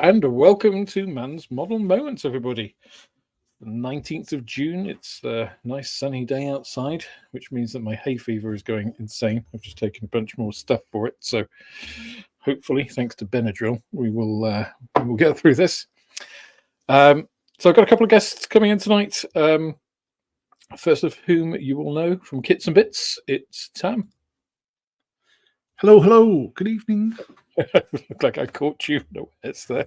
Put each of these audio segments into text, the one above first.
and welcome to Man's Model Moments, everybody. The 19th of June, it's a nice sunny day outside, which means that my hay fever is going insane. I've just taken a bunch more stuff for it, so hopefully, thanks to Benadryl, we will get through this. So I've got a couple of guests coming in tonight. First of whom you will know from Kits and Bits, it's Tam. Hello, good evening. Look like I caught you. No, it's there.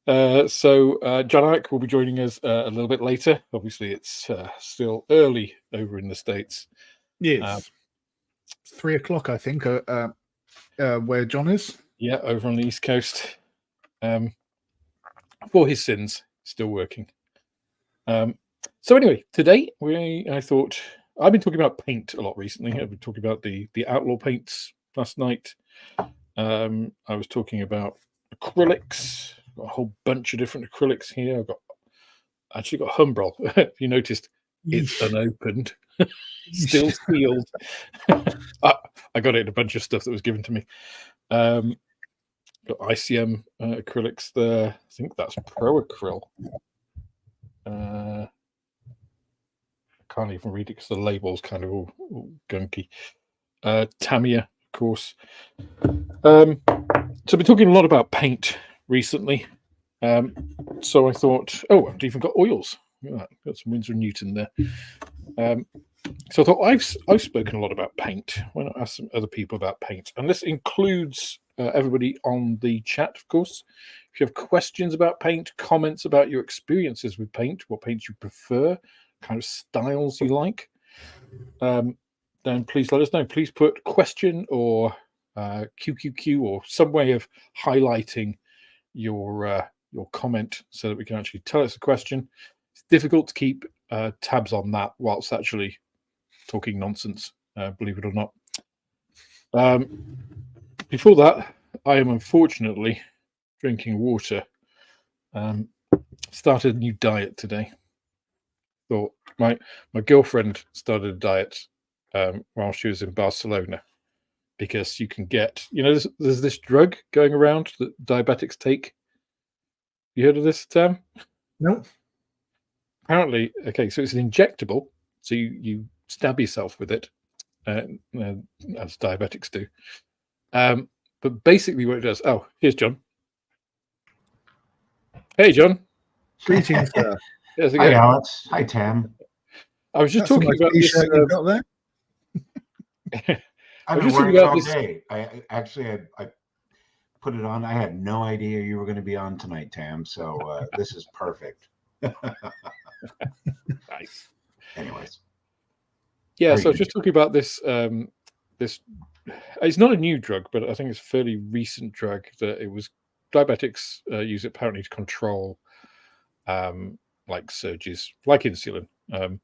John Alec will be joining us a little bit later. Obviously, it's still early over in the States. Yes, 3 o'clock, I think, where John is. Yeah, over on the East Coast. For his sins, still working. So anyway, today I thought I've been talking about paint a lot recently. I've been talking about the outlaw paints last night. I was talking about acrylics. Got a whole bunch of different acrylics here. I've actually got Humbrol. If you noticed, it's unopened, still sealed. I got it in a bunch of stuff that was given to me. Got ICM acrylics there. I think that's Pro Acryl. Can't even read it because the label's kind of all gunky. Tamiya, of course. So I've been talking a lot about paint recently. So I thought, I've even got oils. Look at that. Got some Winsor & Newton there. So I thought I've spoken a lot about paint. Why not ask some other people about paint? And this includes everybody on the chat, of course. If you have questions about paint, comments about your experiences with paint, what paints you prefer, kind of styles you like, then please let us know. Please put question or QQQ or some way of highlighting your comment so that we can actually tell us a question. It's difficult to keep tabs on that whilst actually talking nonsense, believe it or not. Before that, I am unfortunately drinking water. Started a new diet today. Thought my girlfriend started a diet while she was in Barcelona, because you can get, there's this drug going around that diabetics take. You heard of this, Tam? No. Apparently, okay, so it's an injectable, so you stab yourself with it, as diabetics do. But basically what it does, here's John. Hey, John. Greetings, sir. Hi, Alex. Hi, Tam. I was just talking about this. You've got there? I've been working all day. I put it on. I had no idea you were going to be on tonight, Tam. So this is perfect. Nice. Anyways. Yeah, so I was just talking about this. This it's not a new drug, but I think it's a fairly recent drug that diabetics use it apparently to control like surges, like insulin. And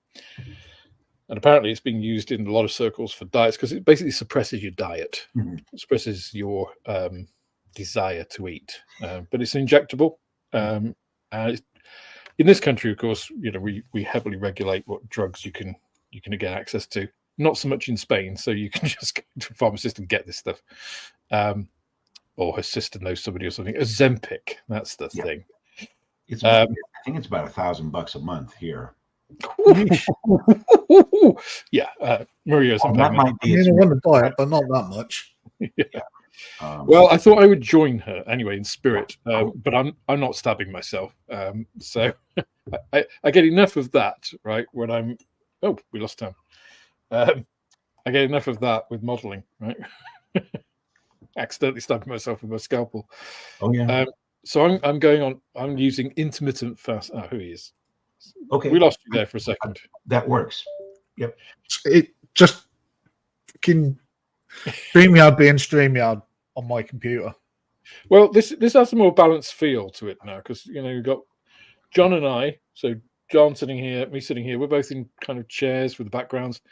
apparently it's being used in a lot of circles for diets because it basically suppresses your diet. It suppresses your desire to eat. But it's injectable. And in this country, of course, we heavily regulate what drugs you can get access to. Not so much in Spain, so you can just go to a pharmacist and get this stuff. Or her sister knows somebody or something. Ozempic, that's the thing. It's I think it's about $1,000 a month here. Yeah, Maria's. That might be. I want to buy it, but not that much. Yeah. Well, I thought I would join her anyway in spirit, but I'm not stabbing myself. So I get enough of that, right? When I'm we lost time. I get enough of that with modeling, right? Accidentally stabbing myself with my scalpel. Oh yeah. So I'm going on. I'm using intermittent fast. Oh, who he is? Okay. We lost you there for a second. That works. Yep. It just can StreamYard being StreamYard on my computer. Well, this has a more balanced feel to it now because you've got John and I. So John sitting here, me sitting here. We're both in kind of chairs with the backgrounds.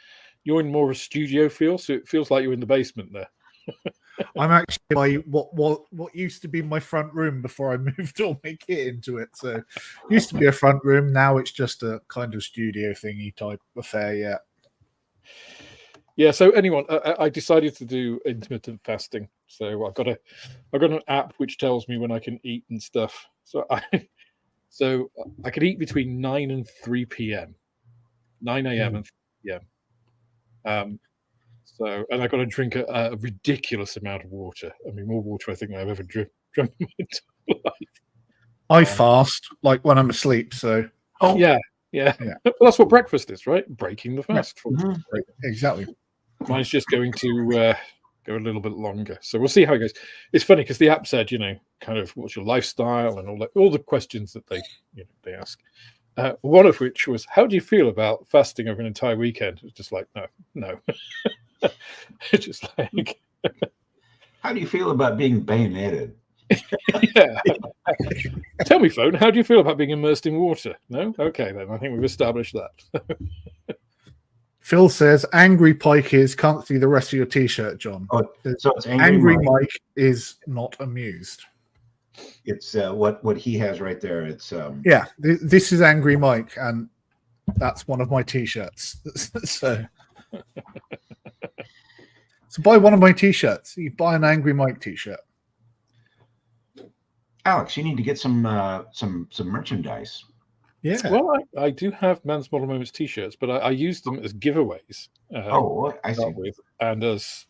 You're in more of a studio feel, so it feels like you're in the basement there. I'm actually what used to be my front room before I moved all my kit into it. So it used to be a front room. Now it's just a kind of studio thingy type affair. Yeah. So anyone, I decided to do intermittent fasting. So I got an app which tells me when I can eat and stuff. So I could eat between 9 and 3 p.m., 9 a.m. and 3 p.m. And I got to drink a ridiculous amount of water. I mean, more water I think I've ever drunk in my entire life. I fast like when I'm asleep. So Yeah. Well, that's what breakfast is, right? Breaking the fast. exactly. Mine's just going to go a little bit longer. So we'll see how it goes. It's funny because the app said, kind of what's your lifestyle and all the questions that they ask. One of which was, how do you feel about fasting over an entire weekend? It's just like, no. It's just like, How do you feel about being bayoneted? yeah. Tell me, phone, how do you feel about being immersed in water? No? Okay, then. I think we've established that. Phil says, angry Pike is, can't see the rest of your T-shirt, John. Oh, so it's Angry Mike is not amused. It's what he has right there. It's Yeah, this is Angry Mike, and that's one of my T-shirts. So buy one of my T-shirts. You buy an Angry Mike T-shirt. Alex, you need to get some merchandise. Yeah. Well, I do have Man's Model Moments T-shirts, but I use them as giveaways. I see. And as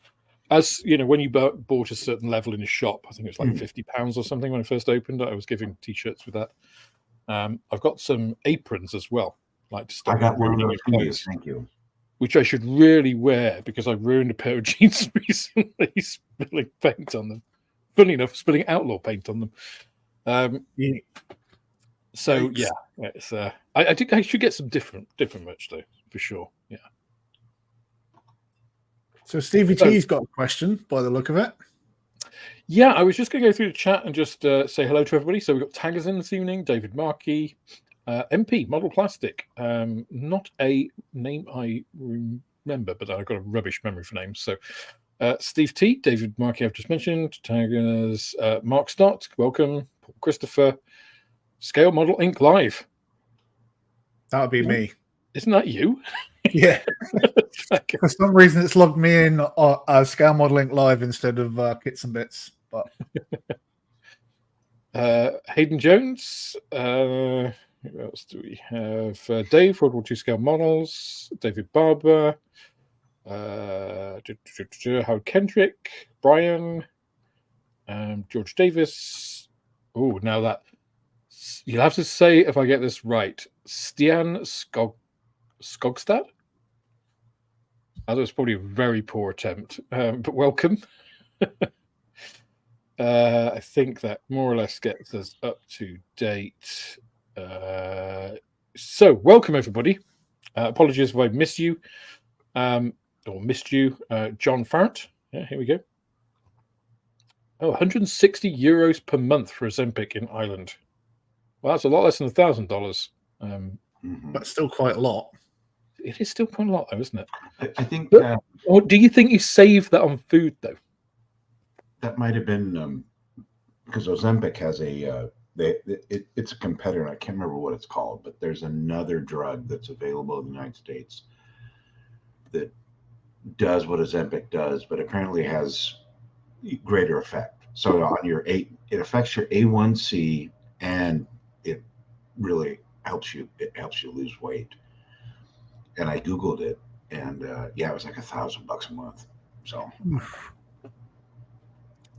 you know, when you bought a certain level in a shop, I think it was like £50 or something when I first opened it, I was giving T-shirts with that. I've got some aprons as well, like to stop. I got one of ruining those your for you. clothes, Thank you. which I should really wear because I ruined a pair of jeans recently, spilling paint on them. Funny enough, spilling outlaw paint on them. So yeah, it's I think I should get some different merch though, for sure. Yeah. So Stevie T's got a question by the look of it. Yeah, I was just going to go through the chat and just say hello to everybody. So we've got taggers in this evening, David Markey, MP, Model Plastic. Not a name I remember, but I've got a rubbish memory for names. So Steve T, David Markey, I've just mentioned. Taggers, Mark Stott, welcome. Paul Christopher, Scale Model Inc. Live. That would be me. Isn't that you? Yeah. For some reason, it's logged me in Scale Model Inc. Live instead of Kits and Bits. But Hayden Jones. Who else do we have? Dave, World War II Scale Models. David Barber. Howard Kendrick. Brian. George Davis. Oh, now that you'll have to say if I get this right. Stian Skogstad. That was probably a very poor attempt, but welcome. I think that more or less gets us up to date. So welcome everybody. Apologies if I missed you or missed you. John Farrett. Yeah, here we go. Oh, €160 per month for a Zempic in Ireland. Well, that's a lot less than $1,000. But still quite a lot. It is still quite a lot, though, isn't it? I think. Or do you think you saved that on food, though? That might have been because Ozempic has it's a competitor. I can't remember what it's called, but there's another drug that's available in the United States that does what Ozempic does, but apparently has greater effect. So on it affects your A1C, and it really helps you. It helps you lose weight. And I Googled it, and it was like $1,000 a month. So.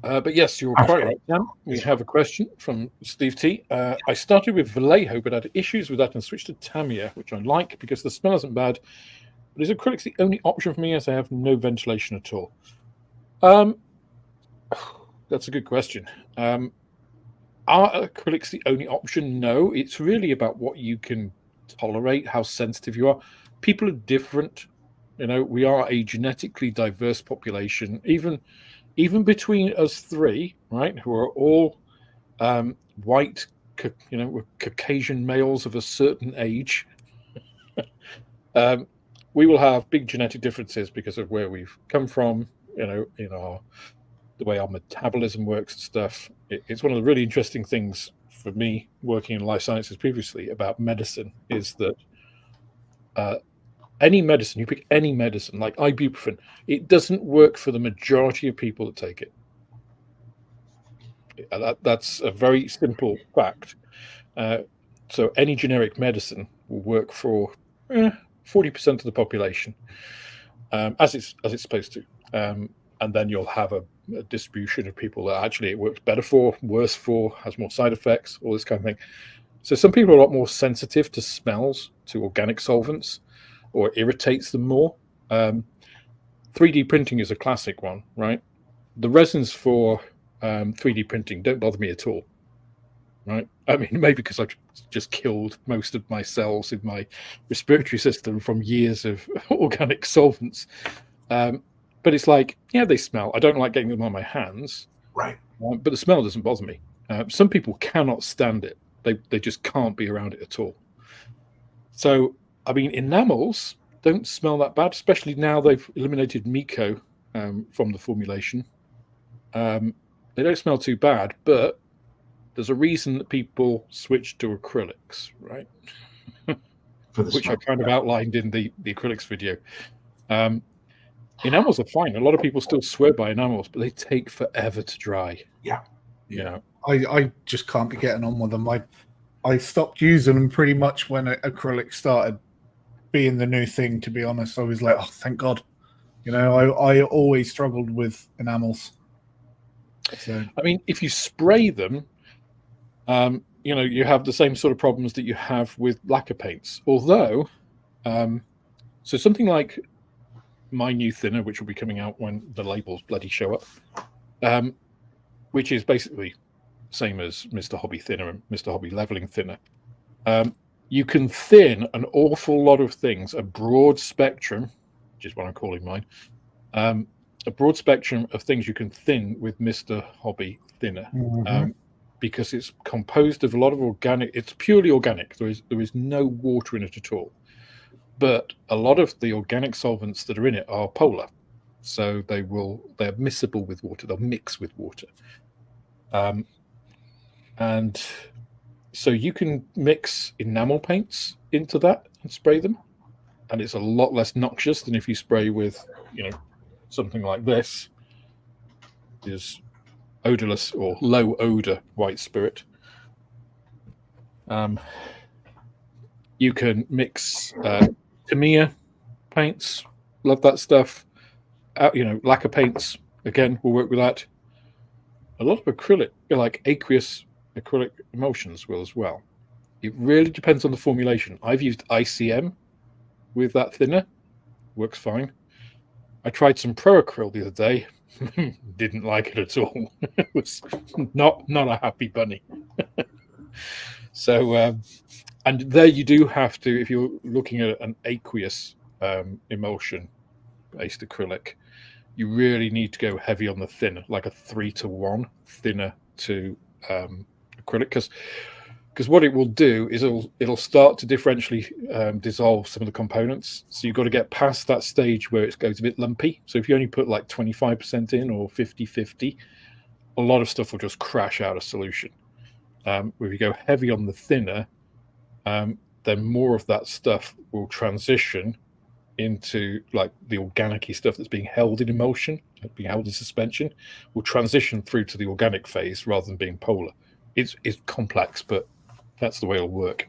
But yes, you're quite right, Sam. We have a question from Steve T. I started with Vallejo, but had issues with that and switched to Tamiya, which I like because the smell isn't bad. But is acrylics the only option for me as I have no ventilation at all? That's a good question. Are acrylics the only option? No, it's really about what you can tolerate, how sensitive you are. People are different. We are a genetically diverse population, even between us three, right, who are all white, we're Caucasian males of a certain age. We will have big genetic differences because of where we've come from, in the way our metabolism works and stuff. It's one of the really interesting things for me working in life sciences previously about medicine is that any medicine, you pick any medicine, like ibuprofen, it doesn't work for the majority of people that take it. That's a very simple fact. So any generic medicine will work for 40% of the population, as it's supposed to. And then you'll have a distribution of people that actually it works better for, worse for, has more side effects, all this kind of thing. So some people are a lot more sensitive to smells, to organic solvents, or irritates them more. 3D printing is a classic one, right? The resins for 3D printing don't bother me at all, right? I mean, maybe because I've just killed most of my cells in my respiratory system from years of organic solvents. But it's like, yeah, they smell. I don't like getting them on my hands, Right. but the smell doesn't bother me. Some people cannot stand it. They just can't be around it at all. So, I mean, enamels don't smell that bad, especially now they've eliminated Mico from the formulation. They don't smell too bad, but there's a reason that people switch to acrylics, right? For the Which I smell. kind of outlined in the acrylics video. Enamels are fine. A lot of people still swear by enamels, but they take forever to dry. Yeah. Yeah. I just can't be getting on with them. I stopped using them pretty much when acrylic started being the new thing, to be honest. I was like, oh, thank God. You know, I always struggled with enamels. So I mean, if you spray them, you know, you have the same sort of problems that you have with lacquer paints. Although, so something like my new thinner, which will be coming out when the labels bloody show up, which is basically same as Mr. Hobby thinner and Mr. Hobby leveling thinner. You can thin an awful lot of things, a broad spectrum, which is what I'm calling mine, a broad spectrum of things you can thin with Mr. Hobby thinner, because it's composed of a lot of organic. It's purely organic. There is no water in it at all. But a lot of the organic solvents that are in it are polar, so they're miscible with water. They'll mix with water, and so you can mix enamel paints into that and spray them, and it's a lot less noxious than if you spray with, you know, something like this. Is odorless or low odor white spirit. You can mix Tamiya paints, love that stuff. You know, lacquer paints again will work with that. A lot of acrylic, like aqueous acrylic emulsions, will as well. It really depends on the formulation. I've used ICM with that thinner, works fine. I tried some Pro Acryl the other day, didn't like it at all. It was not a happy bunny. So, and there you do have to, if you're looking at an aqueous emulsion-based acrylic, you really need to go heavy on the thinner, like a 3-to-1 thinner to acrylic, because what it will do is it'll start to differentially dissolve some of the components. So you've got to get past that stage where it goes a bit lumpy. So if you only put like 25% in or 50-50, a lot of stuff will just crash out of solution. If you go heavy on the thinner, then more of that stuff will transition into like the organic-y stuff that's being held in emulsion, being held in suspension, will transition through to the organic phase rather than being polar. It's complex, but that's the way it'll work.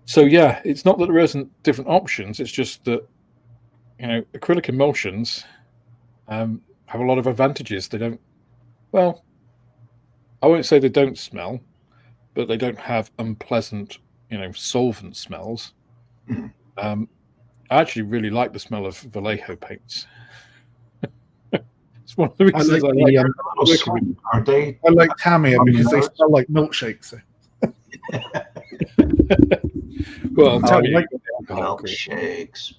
So yeah, it's not that there isn't different options. It's just that, you know, acrylic emulsions have a lot of advantages. They don't, well, I won't say they don't smell, but they don't have unpleasant, you know, solvent smells. I actually really like the smell of Vallejo paints. It's one of the reasons I like Sweet, aren't they? I like Tamiya because they smell like milkshakes. Well, Tamiya, Milkshakes.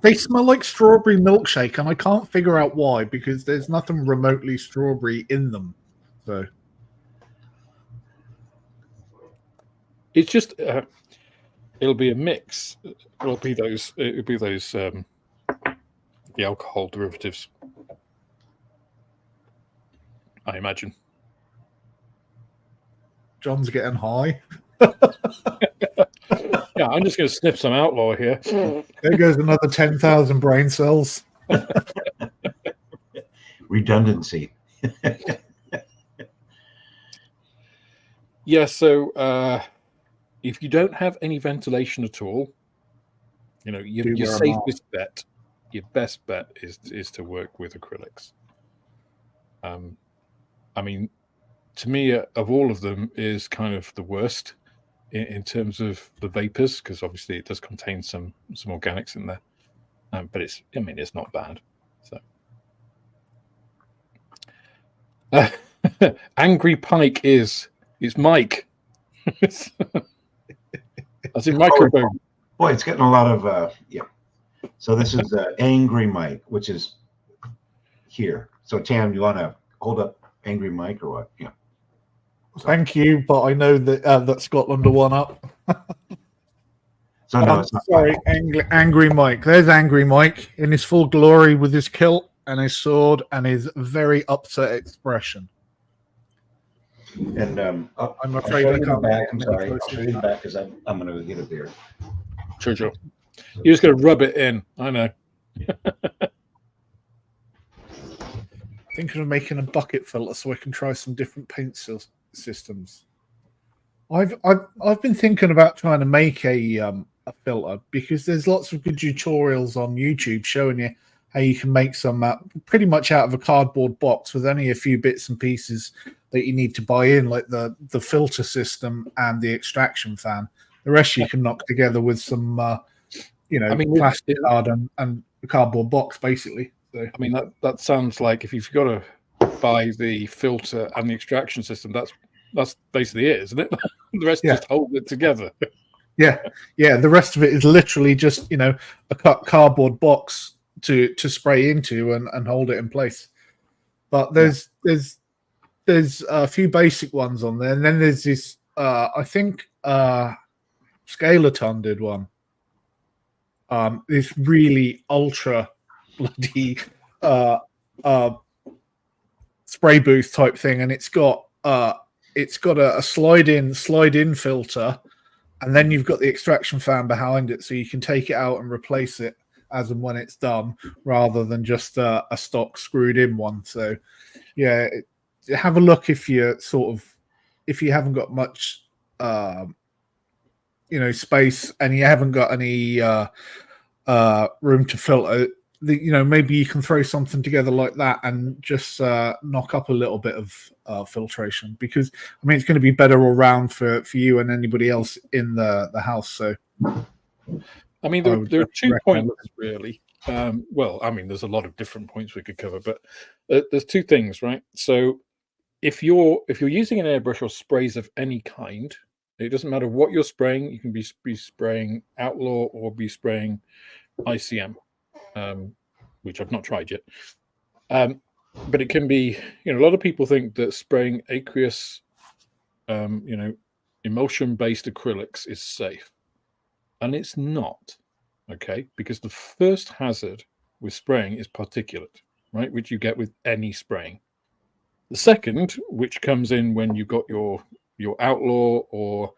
they smell like strawberry milkshake, and I can't figure out why, because there's nothing remotely strawberry in them. So it's just it'll be a mix. It'll be those the alcohol derivatives, I imagine. John's getting high. Yeah, I'm just going to snip some outlaw here. There goes another 10,000 brain cells. Redundancy. Yeah, so if you don't have any ventilation at all, you know, your wear a safest bet, your best bet is to work with acrylics. I mean, to me, of all of them, is kind of the worst in terms of the vapors, because obviously it does contain some organics in there. But it's not bad. So, Angry Pike is Mike. That's in microphone. Boy, it's getting a lot of yeah. So this is Angry Mike, which is here. So Tam, you want to hold up Angry Mike or what? Yeah. Thank you, but I know that that Scotland are one up. So no, it's not sorry, Angry Mike. There's Angry Mike in his full glory with his kilt and his sword and his very upset expression. And I'm afraid I can't. Back. I'm sorry. I'll show you the back because I'm going to get a beer. Sure. You're just going to rub it in. I know. Thinking of making a bucket filter so I can try some different paint systems. I've been thinking about trying to make a filter because there's lots of good tutorials on YouTube showing you how you can make some pretty much out of a cardboard box with only a few bits and pieces that you need to buy in, like the filter system and the extraction fan. The rest you can knock together with some plastic card and a cardboard box, basically. So, I mean, that sounds like if you've got to buy the filter and the extraction system, that's basically it, isn't it? The rest just hold it together. Yeah. The rest of it is literally just a cardboard box to spray into and hold it in place. But there's a few basic ones on there, and then there's this. I think Scalaton did one. This really ultra bloody spray booth type thing, and it's got a slide in filter, and then you've got the extraction fan behind it, so you can take it out and replace it as and when it's done, rather than just a stock screwed in one. So, yeah, have a look if you haven't got much, space, and you haven't got any room to filter. Maybe you can throw something together like that and just knock up a little bit of filtration, because it's going to be better all round for you and anybody else in the house. So, there are 2 points really. There's a lot of different points we could cover, but there's 2 things, right? So, if you're using an airbrush or sprays of any kind, it doesn't matter what you're spraying. You can be spraying Outlaw or be spraying ICM. Which I've not tried yet. But it can be, a lot of people think that spraying aqueous, emulsion-based acrylics is safe. And it's not, okay? Because the first hazard with spraying is particulate, right? Which you get with any spraying. The second, which comes in when you've got your Outlaw or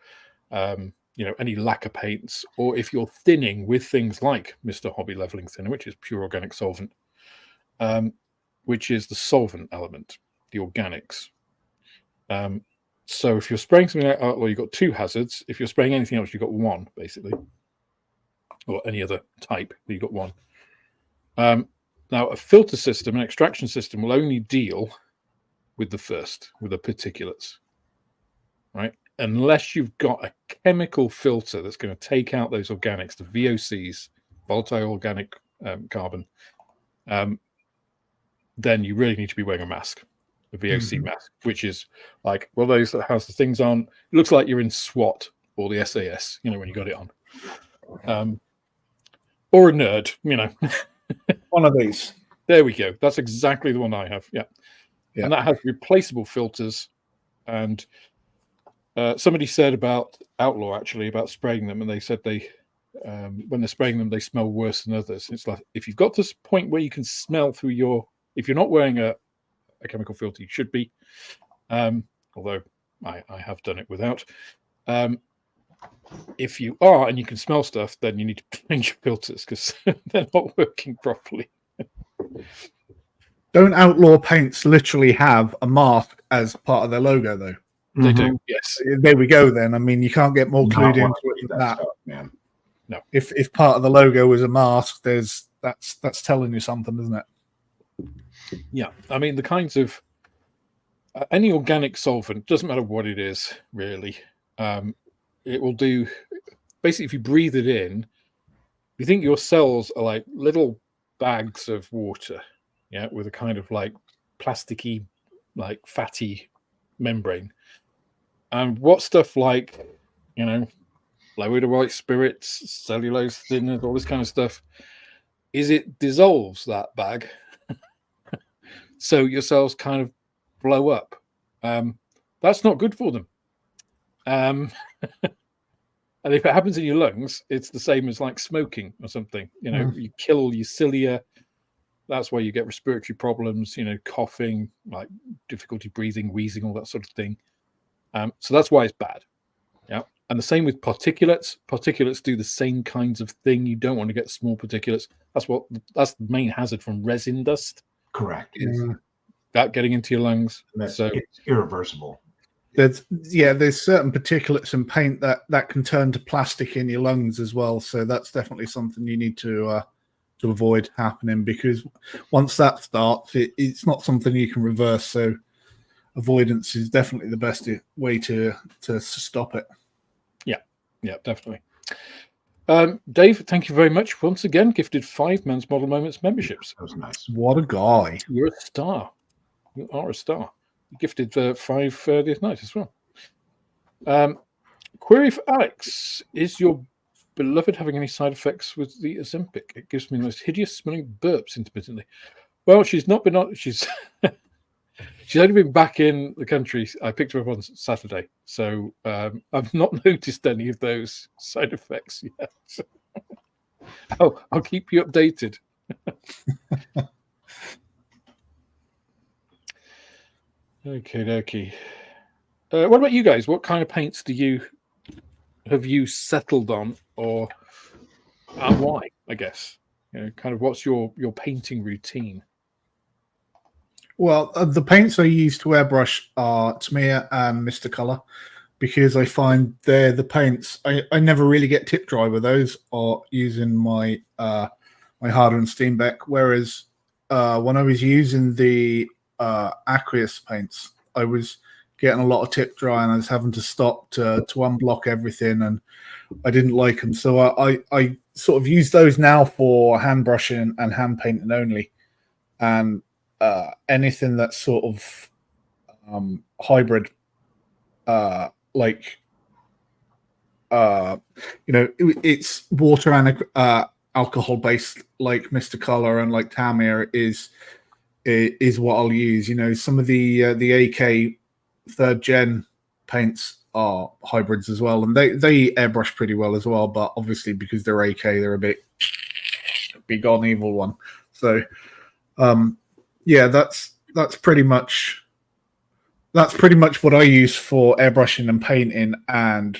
any lacquer paints, or if you're thinning with things like Mr. Hobby Leveling Thinner, which is pure organic solvent, which is the solvent element, the organics. So if you're spraying something like Outlaw, you've got 2 hazards. If you're spraying anything else, you've got 1, basically. Or any other type, you've got 1. Now, a filter system, an extraction system, will only deal with the first, with the particulates, right? Unless you've got a chemical filter that's going to take out those organics, the VOCs, volatile organic carbon, then you really need to be wearing a mask, a VOC mask, which is like one of those that has the things on. It looks like you're in SWAT or the SAS, when you got it on. Or a nerd, One of these. There we go. That's exactly the one I have. Yeah. And that has replaceable filters. And somebody said about Outlaw, actually, about spraying them, and they said when they're spraying them, they smell worse than others. It's like, if you've got to this point where you can smell through if you're not wearing a chemical filter, you should be, although I have done it without. If you are and you can smell stuff, then you need to change your filters because they're not working properly. Don't Outlaw Paints literally have a mask as part of their logo, though? They do, yes. There we go then. I mean, you can't get more clued into it than that. Stuff, man. No. If part of the logo was a mask, that's telling you something, isn't it? Yeah. I mean, the kinds of any organic solvent, doesn't matter what it is, really. It will do. Basically, if you breathe it in, you think your cells are like little bags of water, yeah, with a kind of like plasticky, like fatty membrane. And what stuff like, you know, low white spirits, cellulose thinners, all this kind of stuff, is it dissolves that bag. So your cells kind of blow up. That's not good for them. And if it happens in your lungs, it's the same as like smoking or something. You know, you kill all your cilia. That's why you get respiratory problems, you know, coughing, like difficulty breathing, wheezing, all that sort of thing. So that's why it's bad. Yeah. And the same with particulates. Particulates do the same kinds of thing. You don't want to get small particulates. That's the main hazard from resin dust. Correct. Is that getting into your lungs? So it's irreversible. There's certain particulates in paint that can turn to plastic in your lungs as well. So that's definitely something you need to avoid happening, because once that starts, it's not something you can reverse. So avoidance is definitely the best way to stop it. Yeah, definitely. Dave, thank you very much. Once again, gifted 5 Men's Model Moments memberships. That was nice. What a guy. You're a star. You are a star. You gifted 5 the other night as well. Query for Alex. Is your beloved having any side effects with the Ozempic? It gives me the most hideous smelling burps intermittently. Well, she's not been on. She's only been back in the country. I picked her up on Saturday, so I've not noticed any of those side effects yet. I'll keep you updated. Okay. What about you guys? What kind of paints have you settled on, and why? I guess, you know, kind of what's your painting routine? Well, the paints I use to airbrush are Tamiya and Mr. Color, because I find they're the paints. I never really get tip dry with those, or using my my harder and Steenbeck. Whereas when I was using the Acrylics paints, I was getting a lot of tip dry, and I was having to stop to unblock everything, and I didn't like them. So I sort of use those now for hand brushing and hand painting only, and anything that's sort of hybrid, like you know, it's water and alcohol based, like Mr. Color and like Tamiya is what I'll use. You know, some of the AK 3rd gen paints are hybrids as well, and they airbrush pretty well as well. But obviously, because they're AK, they're a bit big on evil one. So yeah, that's pretty much what I use for airbrushing and painting, and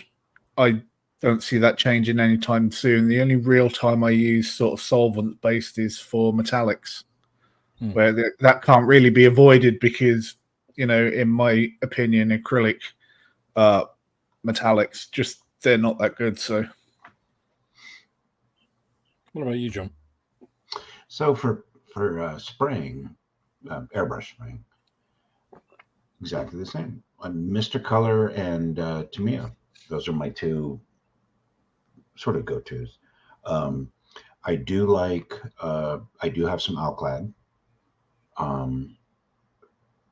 I don't see that changing anytime soon. The only real time I use sort of solvent based is for metallics, where that can't really be avoided because, you know, in my opinion, acrylic metallics just, they're not that good. So what about you, John? So for spraying, airbrush spraying, exactly the same. Mr. Color and Tamiya, those are my two sort of go-tos. I do have some Alclad,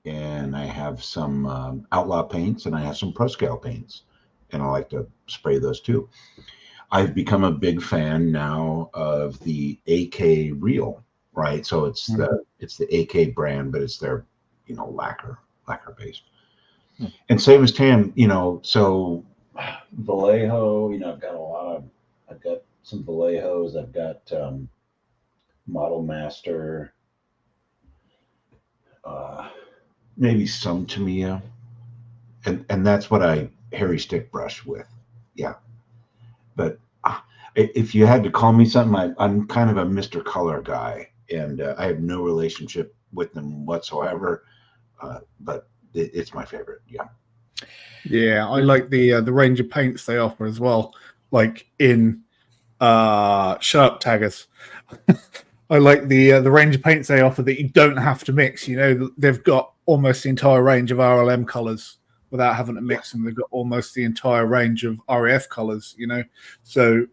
and I have some Outlaw paints, and I have some ProScale paints, and I like to spray those too. I've become a big fan now of the AK Real, right? So it's the AK brand, but it's their, you know, lacquer based. And same as Tam, you know, so Vallejo, you know, I've got some Vallejos, I've got Model Master, maybe some Tamiya, and that's what I hairy stick brush with. Yeah, But if you had to call me something, I'm kind of a Mr. Color guy, and I have no relationship with them whatsoever. But it's my favorite. Yeah. Yeah, I like the range of paints they offer as well. Like in shut up taggers. I like the range of paints they offer that you don't have to mix. You know, they've got almost the entire range of RLM colors without having to mix them. They've got almost the entire range of REF colors. You know, so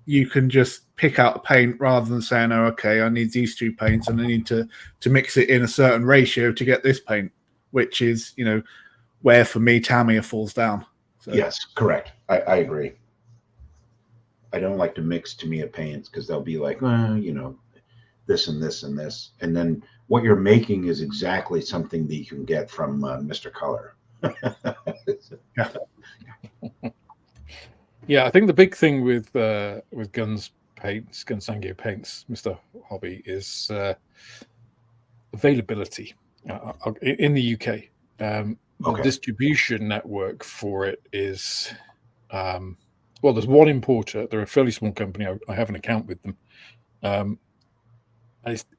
you can just pick out a paint rather than saying, "Oh, okay, I need these two paints and I need to mix it in a certain ratio to get this paint," which is, you know, where for me Tamiya falls down. So. Yes, correct. I agree. I don't like to mix Tamiya paints because they'll be like, you know, this and this and this, and then what you're making is exactly something that you can get from Mr. Color. Yeah. Yeah, I think the big thing with Guns Sangyo paints, Mr. Hobby, is availability in the UK. The distribution network for it is, well, there's one importer. They're a fairly small company. I have an account with them.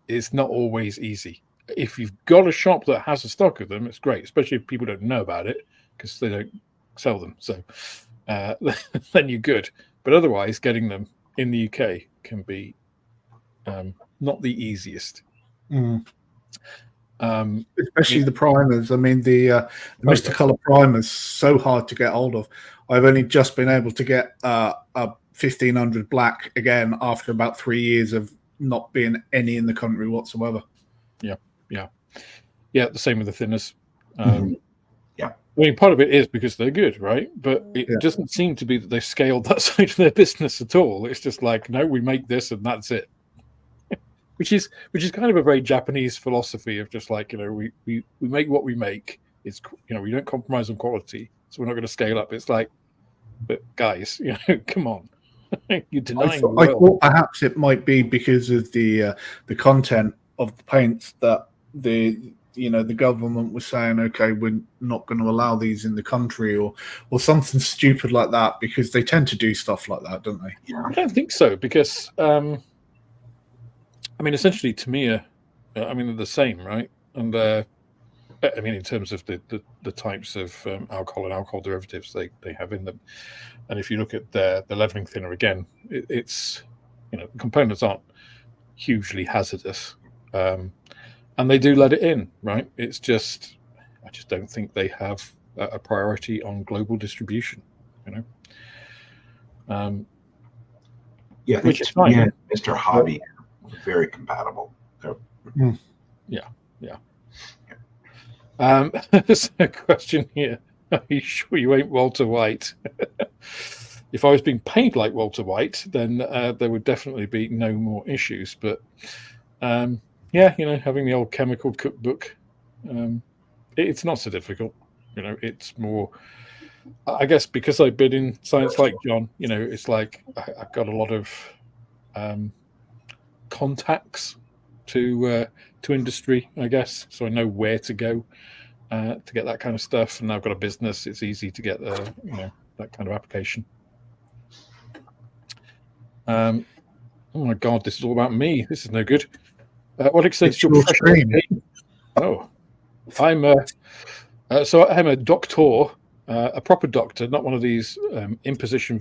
It's not always easy. If you've got a shop that has a stock of them, it's great, especially if people don't know about it because they don't sell them. So then you're good. But otherwise, getting them in the UK can be not the easiest. Especially the primers. I mean, the Mr. Color primers so hard to get hold of. I've only just been able to get a 1500 black again after about 3 years of not being any in the country whatsoever. Yeah. The same with the thinners. Yeah. I mean, part of it is because they're good, right? But it doesn't seem to be that they've scaled that side of their business at all. It's just like, no, we make this and that's it. Which is kind of a very Japanese philosophy of just like, you know, we make what we make. It's, you know, we don't compromise on quality, so we're not going to scale up. It's like, but guys, you know, come on. You're denying I thought perhaps it might be because of the content of the paints that the government was saying, okay, we're not going to allow these in the country or something stupid like that, because they tend to do stuff like that, don't they? Yeah. I don't think so, because I mean, essentially Tamiya, I mean, they're the same, right? And I mean, in terms of the types of alcohol and alcohol derivatives they have in them. And if you look at the leavening thinner again, it's, you know, the components aren't hugely hazardous. And they do let it in, right? It's just, I just don't think they have a priority on global distribution, you know? Yeah, I think which is fine. Yeah, Mr. Hobby, very compatible. Yeah. There's a question here. Are you sure you ain't Walter White? If I was being paid like Walter White, then there would definitely be no more issues. But yeah, you know, having the old chemical cookbook, it's not so difficult. You know, it's more, I guess, because I've been in science like John, you know, it's like I've got a lot of contacts to industry, I guess, so I know where to go to get that kind of stuff. And now I've got a business; it's easy to get you know, that kind of application. Oh my God, this is all about me. This is no good. What extent is your professional? Oh, I'm so I'm a doctor, a proper doctor, not one of these imposter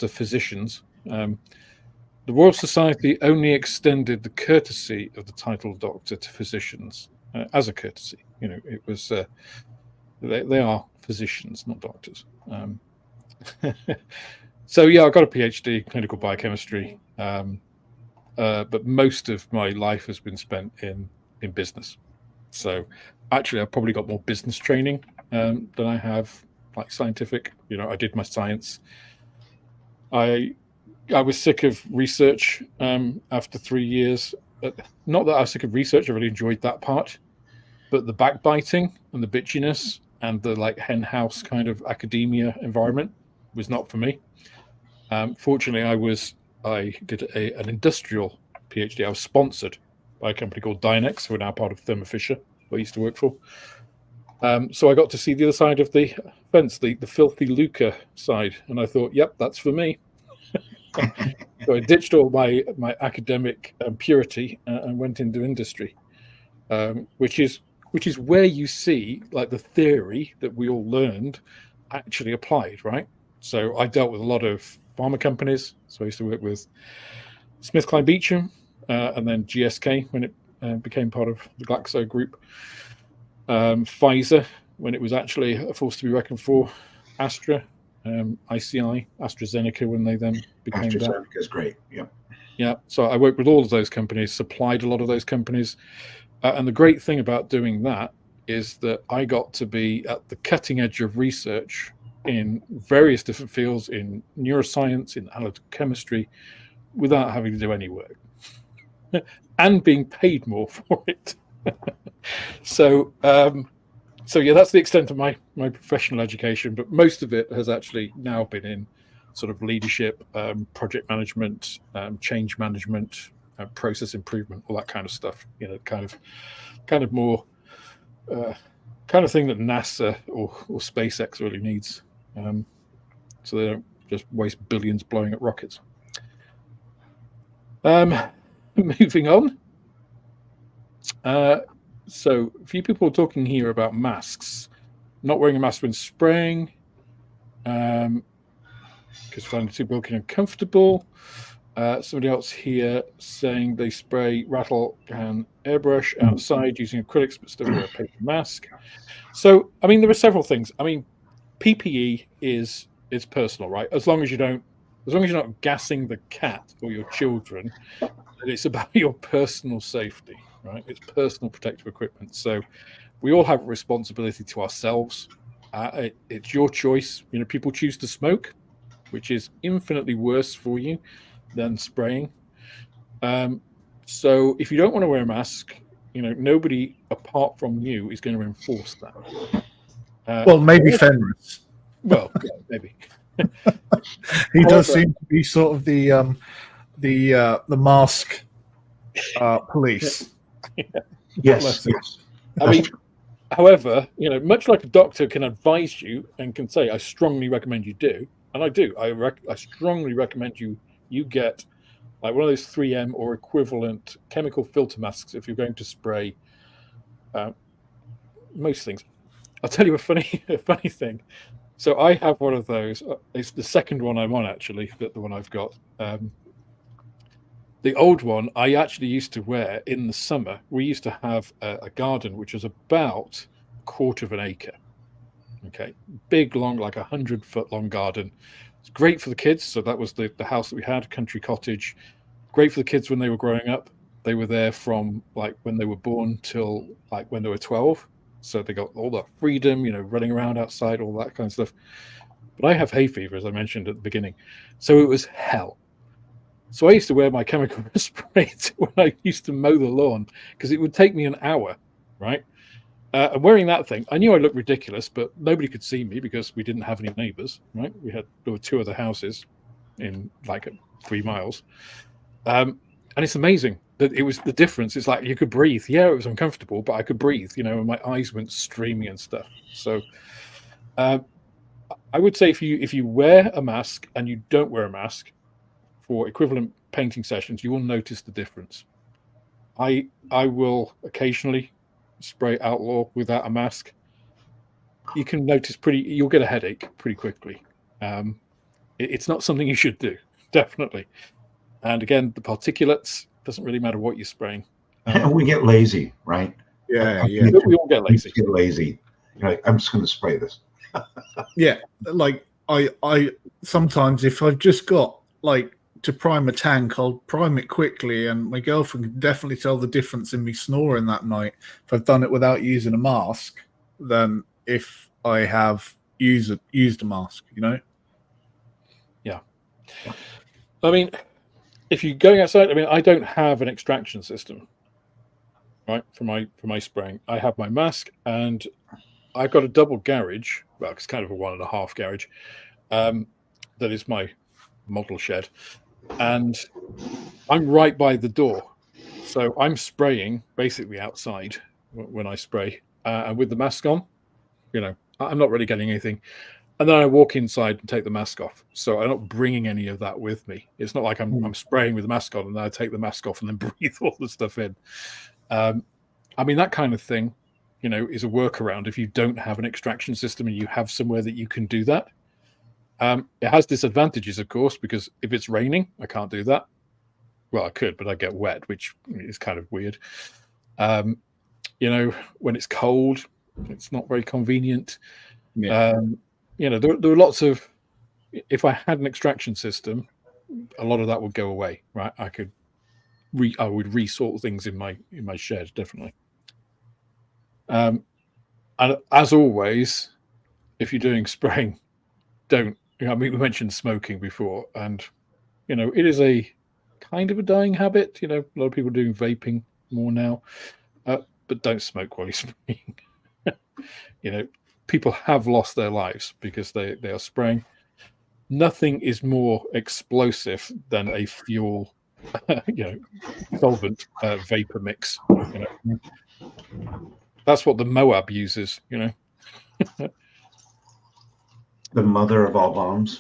physicians. The Royal Society only extended the courtesy of the title doctor to physicians as a courtesy. You know, it was they are physicians, not doctors. So yeah, I got a PhD, clinical biochemistry, but most of my life has been spent in business. So actually, I've probably got more business training than I have like scientific. You know, I did my science. I was sick of research after 3 years. Not that I was sick of research; I really enjoyed that part, but the backbiting and the bitchiness and the like hen house kind of academia environment was not for me. Fortunately, I did an industrial PhD. I was sponsored by a company called Dynex, who are now part of Thermo Fisher, who I used to work for. So I got to see the other side of the fence, the filthy lucre side, and I thought, yep, that's for me. So I ditched all my academic purity and went into industry, which is where you see like the theory that we all learned actually applied, right? So I dealt with a lot of pharma companies. So I used to work with SmithKline Beecham, and then GSK when it became part of the Glaxo group. Pfizer when it was actually a force to be reckoned for. Astra, ICI, AstraZeneca when they then became that. AstraZeneca is great. Yep. Yeah. So I worked with all of those companies, supplied a lot of those companies. And the great thing about doing that is that I got to be at the cutting edge of research in various different fields, in neuroscience, in analytical chemistry, without having to do any work and being paid more for it. So yeah, that's the extent of my professional education, but most of it has actually now been in sort of leadership, project management, change management, process improvement, all that kind of stuff. You know, kind of more kind of thing that NASA or SpaceX really needs, so they don't just waste billions blowing at rockets. Moving on. So a few people are talking here about masks, not wearing a mask when spraying, because finding it too bulky and uncomfortable. Somebody else here saying they spray rattle can airbrush outside using acrylics but still wear a paper mask. So I mean, there are several things. I mean, PPE is personal, right? As long as you're not gassing the cat or your children, it's about your personal safety, right? It's personal protective equipment. So we all have a responsibility to ourselves. It's your choice. You know, people choose to smoke, which is infinitely worse for you than spraying. So if you don't want to wear a mask, you know, nobody apart from you is going to enforce that. Well, maybe Fenris. Well, yeah, maybe. He does seem to be sort of the mask police. Yes. I mean, however, you know, much like a doctor can advise you and can say, I strongly recommend you do, and I do. I strongly recommend you get like one of those 3M or equivalent chemical filter masks if you're going to spray most things. I'll tell you a funny thing. So I have one of those. It's the second one I'm on, actually, the one I've got. The old one I actually used to wear in the summer. We used to have a garden which was about a quarter of an acre. Okay, big, long, like 100-foot long garden. It's great for the kids. So that was the house that we had, country cottage. Great for the kids when they were growing up. They were there from like when they were born till like when they were 12. So they got all that freedom, you know, running around outside, all that kind of stuff. But I have hay fever, as I mentioned at the beginning. So it was hell. So I used to wear my chemical respirator when I used to mow the lawn because it would take me an hour, right? And wearing that thing, I knew I looked ridiculous, but nobody could see me because we didn't have any neighbors, right? There were 2 other houses in like 3 miles. And it's amazing that it was the difference. It's like you could breathe. Yeah, it was uncomfortable, but I could breathe, you know, and my eyes went streaming and stuff. So I would say if you wear a mask and you don't wear a mask for equivalent painting sessions, you will notice the difference. I will occasionally spray Outlaw without a mask. You can notice you'll get a headache pretty quickly. It's not something you should do, definitely. And again, the particulates, doesn't really matter what you're spraying. We get lazy, right? Yeah. We all get lazy. Get lazy. You're like, I'm just going to spray this. Yeah, like I sometimes if I've just got like to prime a tank, I'll prime it quickly, and my girlfriend can definitely tell the difference in me snoring that night if I've done it without using a mask than if I have used a mask, you know? Yeah. I mean, if you're going outside, I mean, I don't have an extraction system, right? For my spraying, I have my mask, and I've got a double garage. Well, it's kind of a 1.5 garage. That is my model shed, and I'm right by the door, so I'm spraying basically outside when I spray, and with the mask on. I'm not really getting anything. And then I walk inside and take the mask off. So I'm not bringing any of that with me. It's not like I'm spraying with the mask on and then I take the mask off and then breathe all the stuff in. That kind of thing, is a workaround if you don't have an extraction system and you have somewhere that you can do that. It has disadvantages, of course, because if it's raining, I can't do that. Well, I could, but I get wet, which is kind of weird. When it's cold, it's not very convenient. Yeah. There are lots of. If I had an extraction system, a lot of that would go away, right? I would resort things in my shed, definitely. And as always, if you're doing spraying, don't. We mentioned smoking before, and it is a kind of a dying habit. A lot of people are doing vaping more now, but don't smoke while you're spraying. People have lost their lives because they are spraying. Nothing is more explosive than a fuel, solvent vapor mix. That's what the Moab uses. The mother of all bombs.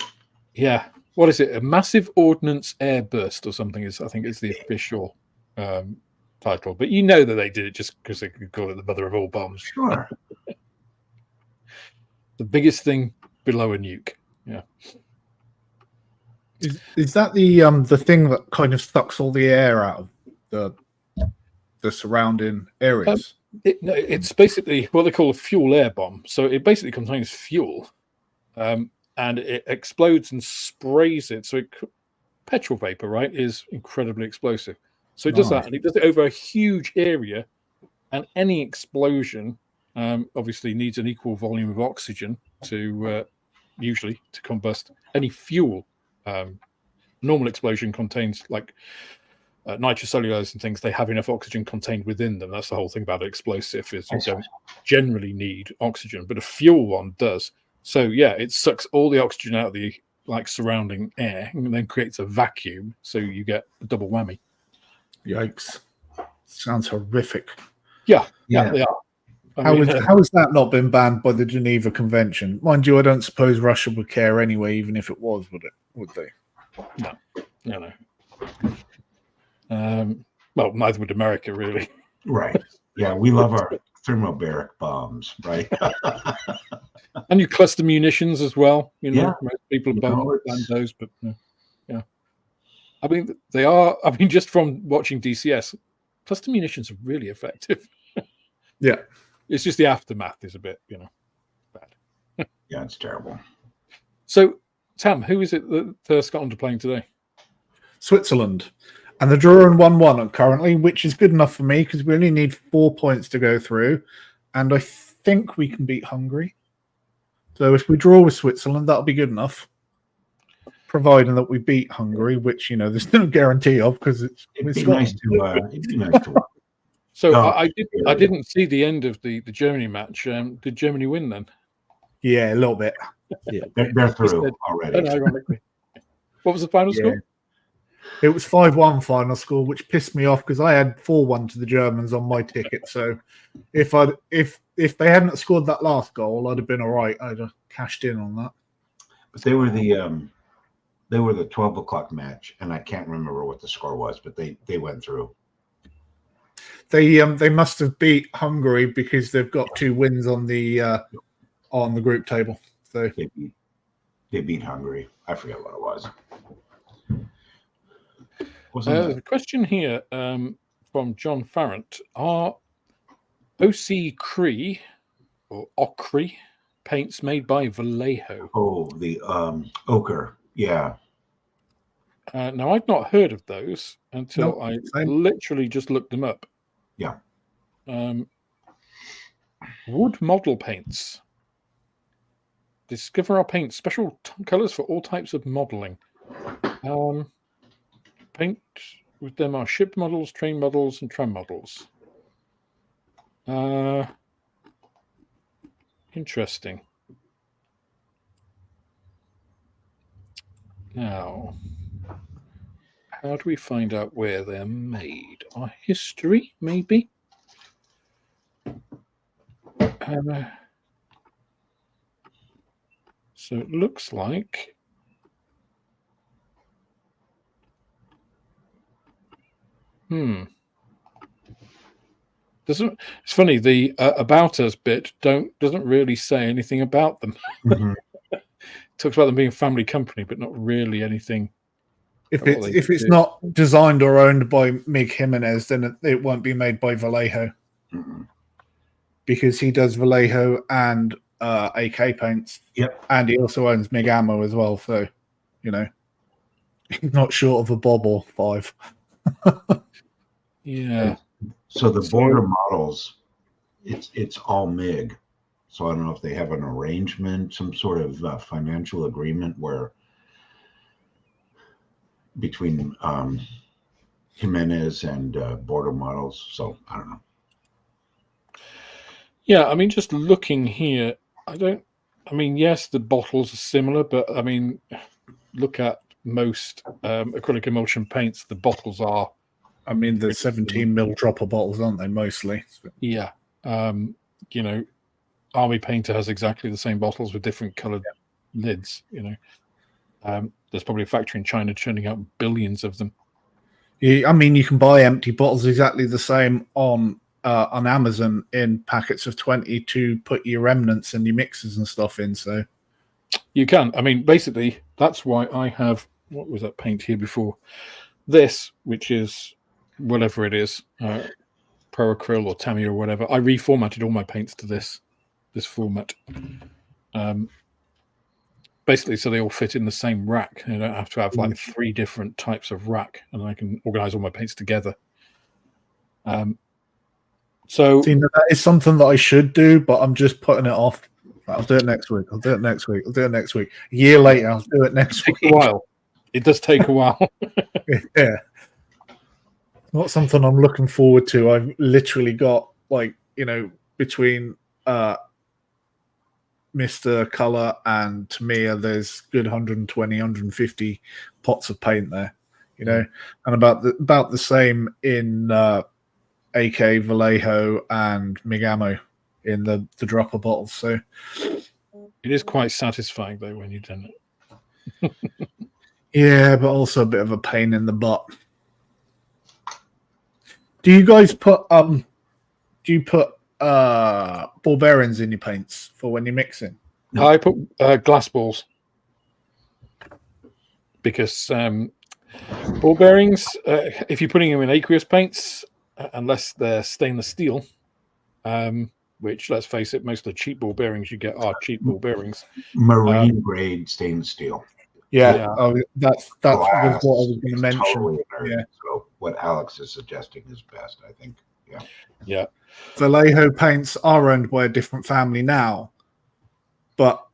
Yeah. What is it? A massive ordnance airburst or something I think is the official title. But that they did it just because they could call it the mother of all bombs. Sure. The biggest thing below a nuke. Yeah. Is that the thing that kind of sucks all the air out of the surrounding areas? It's basically what they call a fuel air bomb. So it basically contains fuel. And it explodes and sprays it. So petrol vapor, right, is incredibly explosive. So it does that, and it does it over a huge area. And any explosion obviously needs an equal volume of oxygen to usually to combust. Any fuel, normal explosion contains like nitrocellulose and things. They have enough oxygen contained within them. That's the whole thing about explosive is you don't generally need oxygen, but a fuel one does. So yeah, it sucks all the oxygen out of the surrounding air and then creates a vacuum. So you get a double whammy. Yikes! Sounds horrific. Yeah, they are. How has that not been banned by the Geneva Convention? Mind you, I don't suppose Russia would care anyway, even if it was, would it? Would they? No. Well, neither would America, really. Right. Yeah, we love our thermobaric bombs, right? And your cluster munitions as well. Most people ban those, but yeah. They are. Just from watching DCS, cluster munitions are really effective. Yeah. It's just the aftermath is a bit, bad. Yeah, it's terrible. So, Tam, who is it that Scotland are playing today? Switzerland. And they're drawing 1-1 currently, which is good enough for me because we only need 4 points to go through. And I think we can beat Hungary. So if we draw with Switzerland, that'll be good enough. Providing that we beat Hungary, which, there's no guarantee of because it'd be nice to watch. So I didn't see the end of the Germany match. Did Germany win then? Yeah, a little bit. Yeah, they're through already. Ironically. What was the final score? It was 5-1 final score, which pissed me off because I had 4-1 to the Germans on my ticket. So if they hadn't scored that last goal, I'd have been all right. I'd have cashed in on that. But they were the 12 o'clock match, and I can't remember what the score was, but they went through. They must have beat Hungary because they've got 2 wins on the group table. So they beat Hungary. I forget what it was. The question here from John Farrant: are OC Cree or Ocre paints made by Vallejo? Oh, the ochre, yeah. Now I've not heard of those until I literally just looked them up. Yeah. Wood model paints. Discover our paints, special colors for all types of modeling. Paint with them are ship models, train models, and tram models. Interesting. Now, how do we find out where they're made? Our history, maybe? So it looks like doesn't. It's funny, the about us bit doesn't really say anything about them. Mhm. Talks about them being a family company, but not really anything. If about what they it's do. not designed or owned by Mig Jimenez, then it won't be made by Vallejo, Mhm. because he does Vallejo and AK paints. Yep. And he also owns Mig Ammo as well. So, you know, he's not short of a bob or five. Yeah. So the So- border models, it's all MIG. So I don't know if they have an arrangement, some sort of financial agreement where between Jimenez and border models. So I don't know. Yeah, I mean, just looking here, yes, the bottles are similar, but I mean, look at most acrylic emulsion paints, the bottles are, I mean, the 17 mil dropper bottles, aren't they, mostly? yeah. You know, Army Painter has exactly the same bottles with different colored lids, you know. There's probably a factory in China churning out billions of them. Yeah, I mean, you can buy empty bottles exactly the same on Amazon in packets of 20 to put your remnants and your mixes and stuff in. So You can. I mean, basically, that's why I have, what was that paint here before? This, which is whatever it is, Pro Acryl or Tamiya or whatever. I reformatted all my paints to this format. Basically, so they all fit in the same rack. You don't have to have like 3 different types of rack, and I can organize all my paints together. So see, that is something that I should do, but I'm just putting it off. I'll do it next week. I'll do it next week. I'll do it next week. A year later, I'll do it next it week. takes a while. It does take a while. Yeah. Not something I'm looking forward to. I've literally got, like, you know, between Mr. Color and Tamiya, there's good 120, 150 pots of paint there, you know, and about the same in AK, Vallejo, and Mig Ammo in the dropper bottles. So It is quite satisfying though when you've done it. yeah, but also a bit of a pain in the butt. Do you guys put ball bearings in your paints for when you're mixing? No. I put glass balls because ball bearings, if you're putting them in aqueous paints, unless they're stainless steel, which, let's face it, most of the cheap ball bearings you get are cheap ball bearings. Marine grade stainless steel. Yeah, Yeah. oh, that's was what I Glass was going to is mention. totally inert. Yeah. So what Alex is suggesting is best, I think. Yeah. Yeah. Vallejo paints are owned by a different family now, but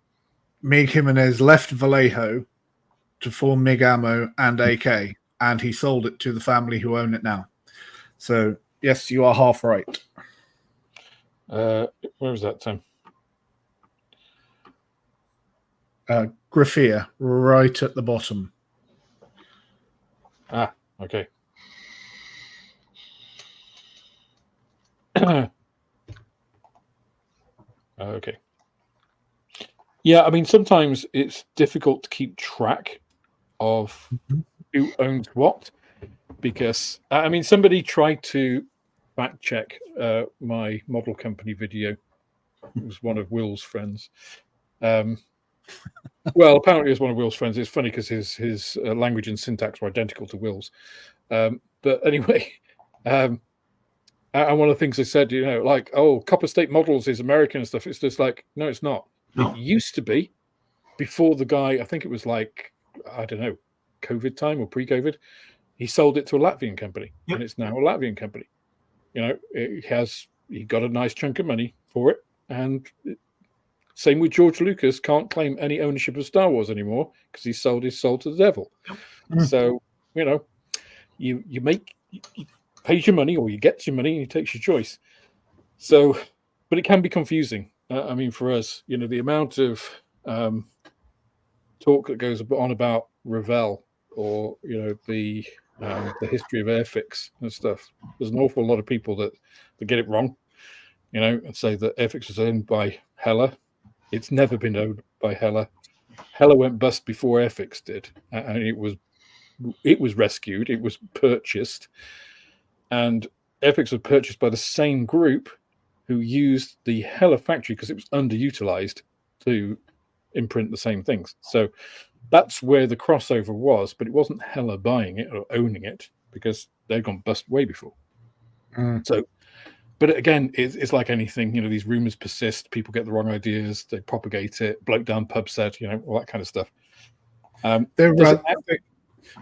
Mig Jimenez left Vallejo to form Mig Ammo and AK, and he sold it to the family who own it now. So yes, you are half right. Where was that, Tim? Graphia, right at the bottom. Ah, okay. Okay. Yeah, I mean, sometimes it's difficult to keep track of who owns what, because I mean, somebody tried to fact check my model company video. It was one of Will's friends. Well, apparently it was one of Will's friends. It's funny because his language and syntax were identical to Will's. But anyway, and one of the things they said, you know, like, oh, Copper State Models is American and stuff. It's just like, no, it's not. No. It used to be before the guy, I think it was like, I don't know, COVID time or pre-COVID. He sold it to a Latvian company, and it's now a Latvian company. You know, he got a nice chunk of money for it, and same with George Lucas. Can't claim any ownership of Star Wars anymore because he sold his soul to the devil. So you know, you pays your money or you get your money and he takes your choice. So, but it can be confusing. I mean, for us, you know, the amount of talk that goes on about Revell or, you know, the history of airfix and stuff. There's an awful lot of people that get it wrong, you know, and say that airfix was owned by Heller. It's never been owned by Heller. Hella went bust before airfix did, and it was rescued. It was purchased, and airfix was purchased by the same group who used the Hella factory because it was underutilized to imprint the same things. So that's where the crossover was, but it wasn't Hella buying it or owning it because they'd gone bust way before. So, but again, it's like anything, these rumors persist, people get the wrong ideas, they propagate it, bloke down pub said, all that kind of stuff. There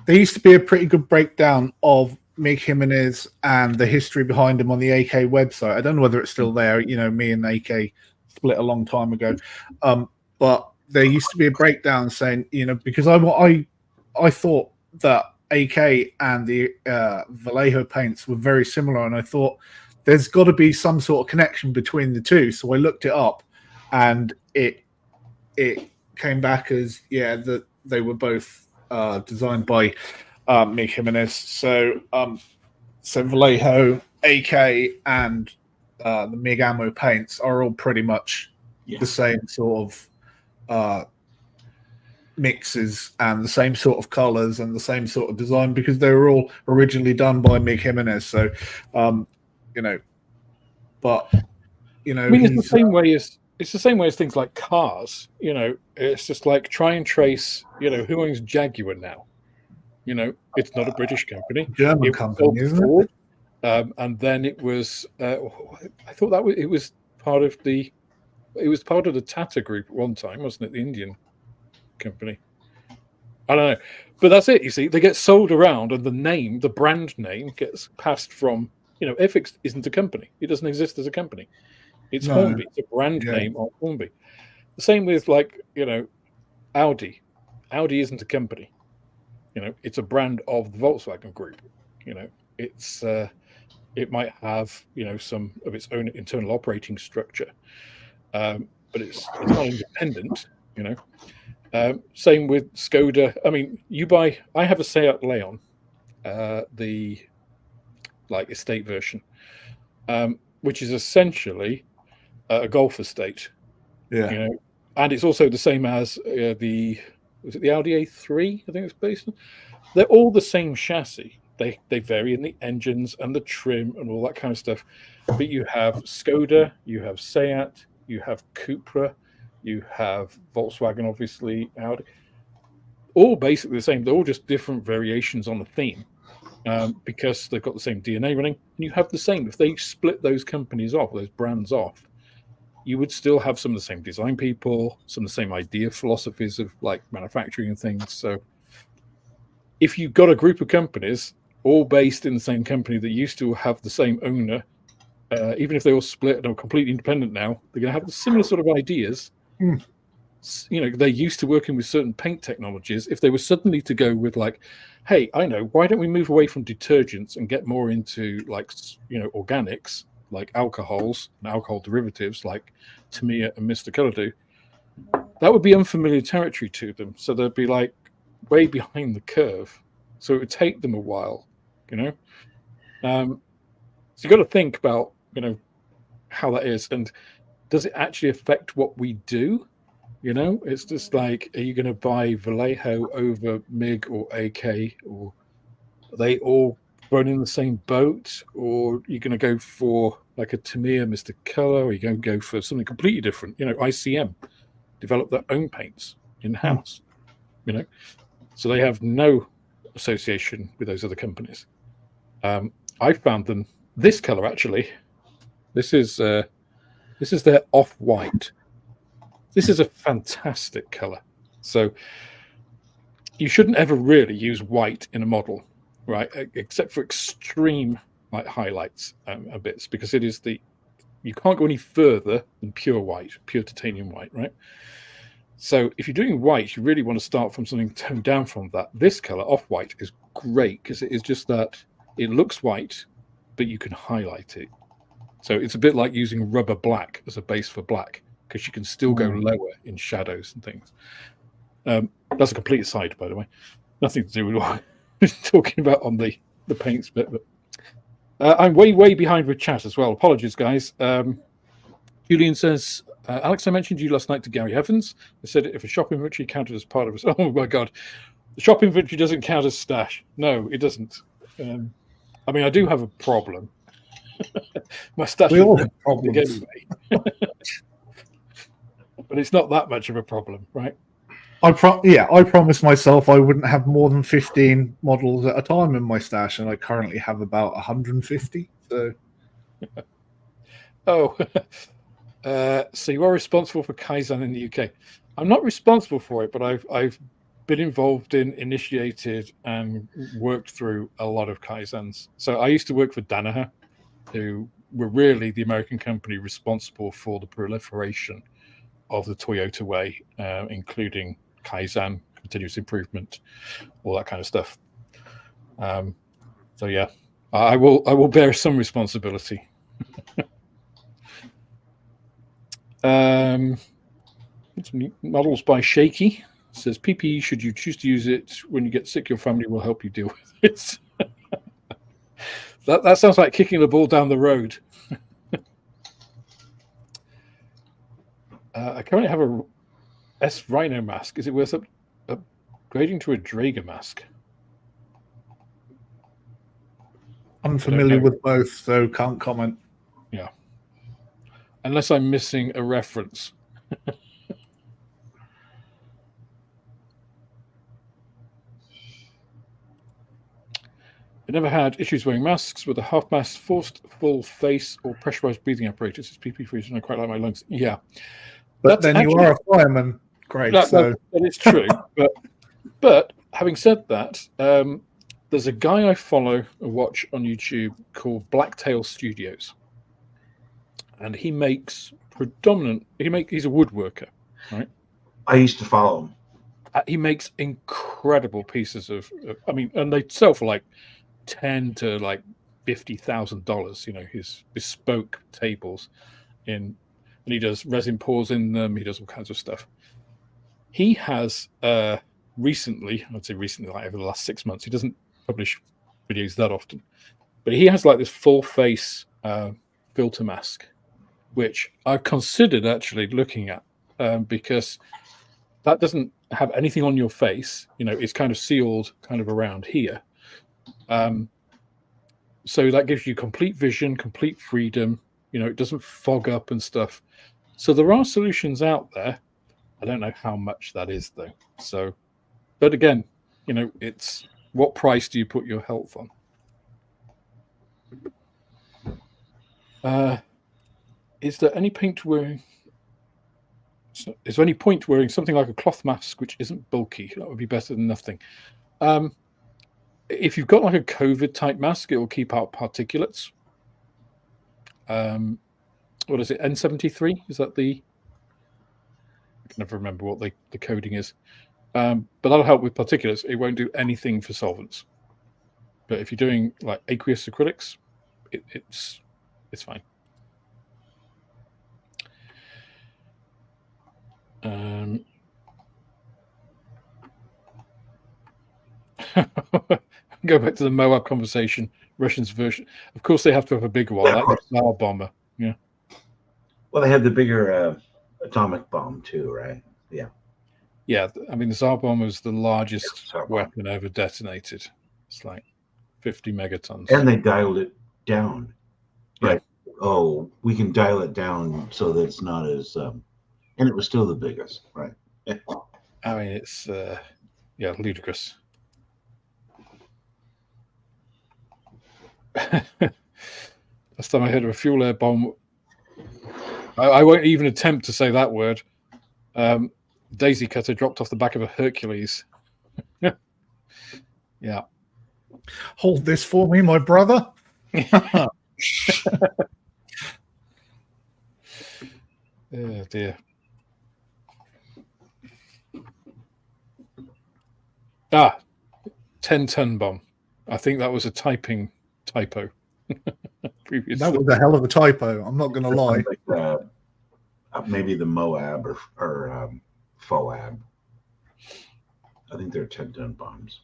used to be a pretty good breakdown of Mig Jimenez and the history behind him on the AK website. I don't know whether it's still there. Me and AK split a long time ago. But there used to be a breakdown saying, because I thought that AK and the Vallejo paints were very similar, and I thought there's got to be some sort of connection between the two. So I looked it up, and it came back as that they were both designed by Mig Jimenez. So Vallejo, AK, and the Mig Ammo paints are all pretty much the same sort of mixes and the same sort of colors and the same sort of design because they were all originally done by Mig Jimenez. So, but I mean, it's the same way as things like cars. It's just like try and trace. Who owns Jaguar now? It's not a British company. German company, isn't Ford, it? And then it was. I thought that it was part of the. It was part of the Tata Group at one time, wasn't it? The Indian company. I don't know, but that's it. You see, they get sold around, and the brand name, gets passed from. airfix isn't a company. It doesn't exist as a company. It's Hornby. It's a brand name of Hornby. The same with Audi. Audi isn't a company. It's a brand of the Volkswagen Group. It's it might have some of its own internal operating structure, but it's not independent. Same with Skoda. I mean, I have a Seat Leon, the estate version, which is essentially a Golf estate. And it's also the same as was it the Audi A3? I think it's based on. They're all the same chassis. They vary in the engines and the trim and all that kind of stuff. But you have Skoda, you have Seat, you have Cupra, you have Volkswagen, obviously, Audi. All basically the same. They're all just different variations on the theme because they've got the same DNA running. And you have the same. If they split those companies off, those brands off, you would still have some of the same design people, some of the same idea philosophies of manufacturing and things. So if you've got a group of companies all based in the same company that used to have the same owner, even if they all split and are completely independent now, they're going to have the similar sort of ideas. They're used to working with certain paint technologies. If they were suddenly to go with hey, I know, why don't we move away from detergents and get more into organics, like alcohols and alcohol derivatives like Tamiya and Mr. Colour do, that would be unfamiliar territory to them. So they'd be way behind the curve. So it would take them a while, So you've got to think about, how that is. And does it actually affect what we do? It's just are you going to buy Vallejo over MiG or AK, or are they all thrown in the same boat, or are you going to go for a Tamiya, Mr. Colour, or are you going to go for something completely different? ICM develop their own paints in-house, so they have no association with those other companies. I found them this color actually. This is their off-white. This is a fantastic color. So you shouldn't ever really use white in a model, right? Except for extreme highlights and bits, because it is you can't go any further than pure white, pure titanium white, right? So if you're doing white, you really want to start from something toned down from that. This color, off-white, is great because it is just that it looks white, but you can highlight it. So it's a bit like using rubber black as a base for black, because you can still go lower in shadows and things. That's a complete aside, by the way. Nothing to do with what I was talking about on the paints bit. But I'm way behind with chat as well. Apologies, guys. Julian says, Alex, I mentioned you last night to Gary Evans. I said if a shop inventory counted as part of us. Oh my God, the shop inventory doesn't count as stash. No, it doesn't. I mean, I do have a problem. My stash We is all really have problems. big anyway. But it's not that much of a problem, right? I promised myself I wouldn't have more than 15 models at a time in my stash, and I currently have about 150. So, Oh, so you are responsible for Kaizen in the UK. I'm not responsible for it, but I've been involved in, initiated, and worked through a lot of Kaizens. So I used to work for Danaher, who were really the American company responsible for the proliferation of the Toyota way, including Kaizen, continuous improvement, all that kind of stuff. So yeah, I will bear some responsibility. Models by Shaky says PPE, should you choose to use it when you get sick, your family will help you deal with it. That sounds like kicking the ball down the road. I currently have a S Rhino mask. Is it worth upgrading to a Draeger mask? I'm familiar with both, so can't comment. Yeah. Unless I'm missing a reference. I never had issues wearing masks with a half mask, forced full face, or pressurized breathing apparatus. It's PP freezing. I quite like my lungs. Yeah. But then you are a fireman, Craig. So that is true. But having said that, there's a guy I follow and watch on YouTube called Blacktail Studios. And he makes he's a woodworker, right? I used to follow him. He makes incredible pieces of, I mean, and they sell for like $10,000 to like $50,000, you know, his bespoke tables and he does resin pours in them. He does all kinds of stuff. He has recently, I'd say recently, like over the last 6 months, he doesn't publish videos that often, but he has like this full face filter mask, which I've considered actually looking at because that doesn't have anything on your face. You know, it's kind of sealed kind of around here. So that gives you complete vision, complete freedom. You know, it doesn't fog up and stuff. So there are solutions out there. I don't know how much that is though. So, but again, you know, it's what price do you put your health on? Is there any point wearing something like a cloth mask which isn't bulky? That would be better than nothing. If you've got like a COVID type mask, it will keep out particulates. What is it? N73? Is that I can never remember what the coding is. But that'll help with particulates. It won't do anything for solvents. But if you're doing like aqueous acrylics, it's fine. Go back to the Moab conversation. Russians version. Of course, they have to have a bigger one, like the Tsar bomber. Yeah. Well, they have the bigger atomic bomb too, right? Yeah. Yeah. I mean, the Tsar bomber is the largest weapon ever detonated. It's like 50 megatons. And they dialed it down. Yeah. Right. Oh, we can dial it down so that it's not as. And it was still the biggest, right? I mean, it's ludicrous. Last time I heard of a fuel air bomb, I won't even attempt to say that word. Daisy cutter dropped off the back of a Hercules. Yeah. Hold this for me, my brother. Oh dear. 10-ton bomb. I think that was a typo. Previously. That was a hell of a typo. I'm not going to lie. Like, maybe the Moab or FOAB. I think they're 10-ton bombs.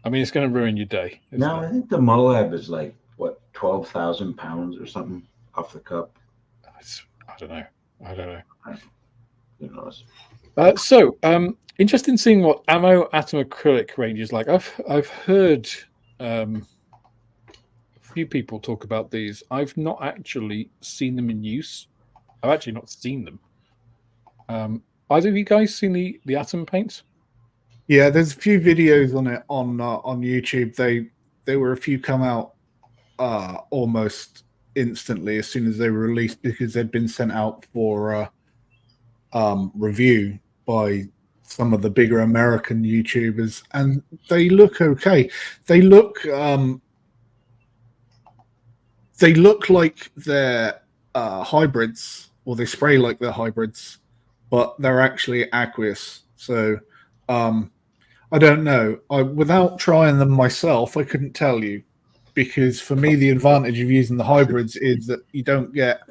I mean, it's going to ruin your day. No, I think the Moab is like, what, 12,000 pounds or something? off the cup? I don't know. Who knows? So interested in seeing what Ammo Atom Acrylic range is like. I've heard a few people talk about these. I've not actually seen them in use. I've actually not seen them. Either of you guys seen the Atom paints? Yeah, there's a few videos on it on YouTube. There were a few come out almost instantly as soon as they were released because they'd been sent out for review by some of the bigger American YouTubers, and they look okay. They look like they're hybrids, or they spray like they're hybrids, but they're actually aqueous. So I don't know. Without trying them myself, I couldn't tell you, because for me, the advantage of using the hybrids is that you don't get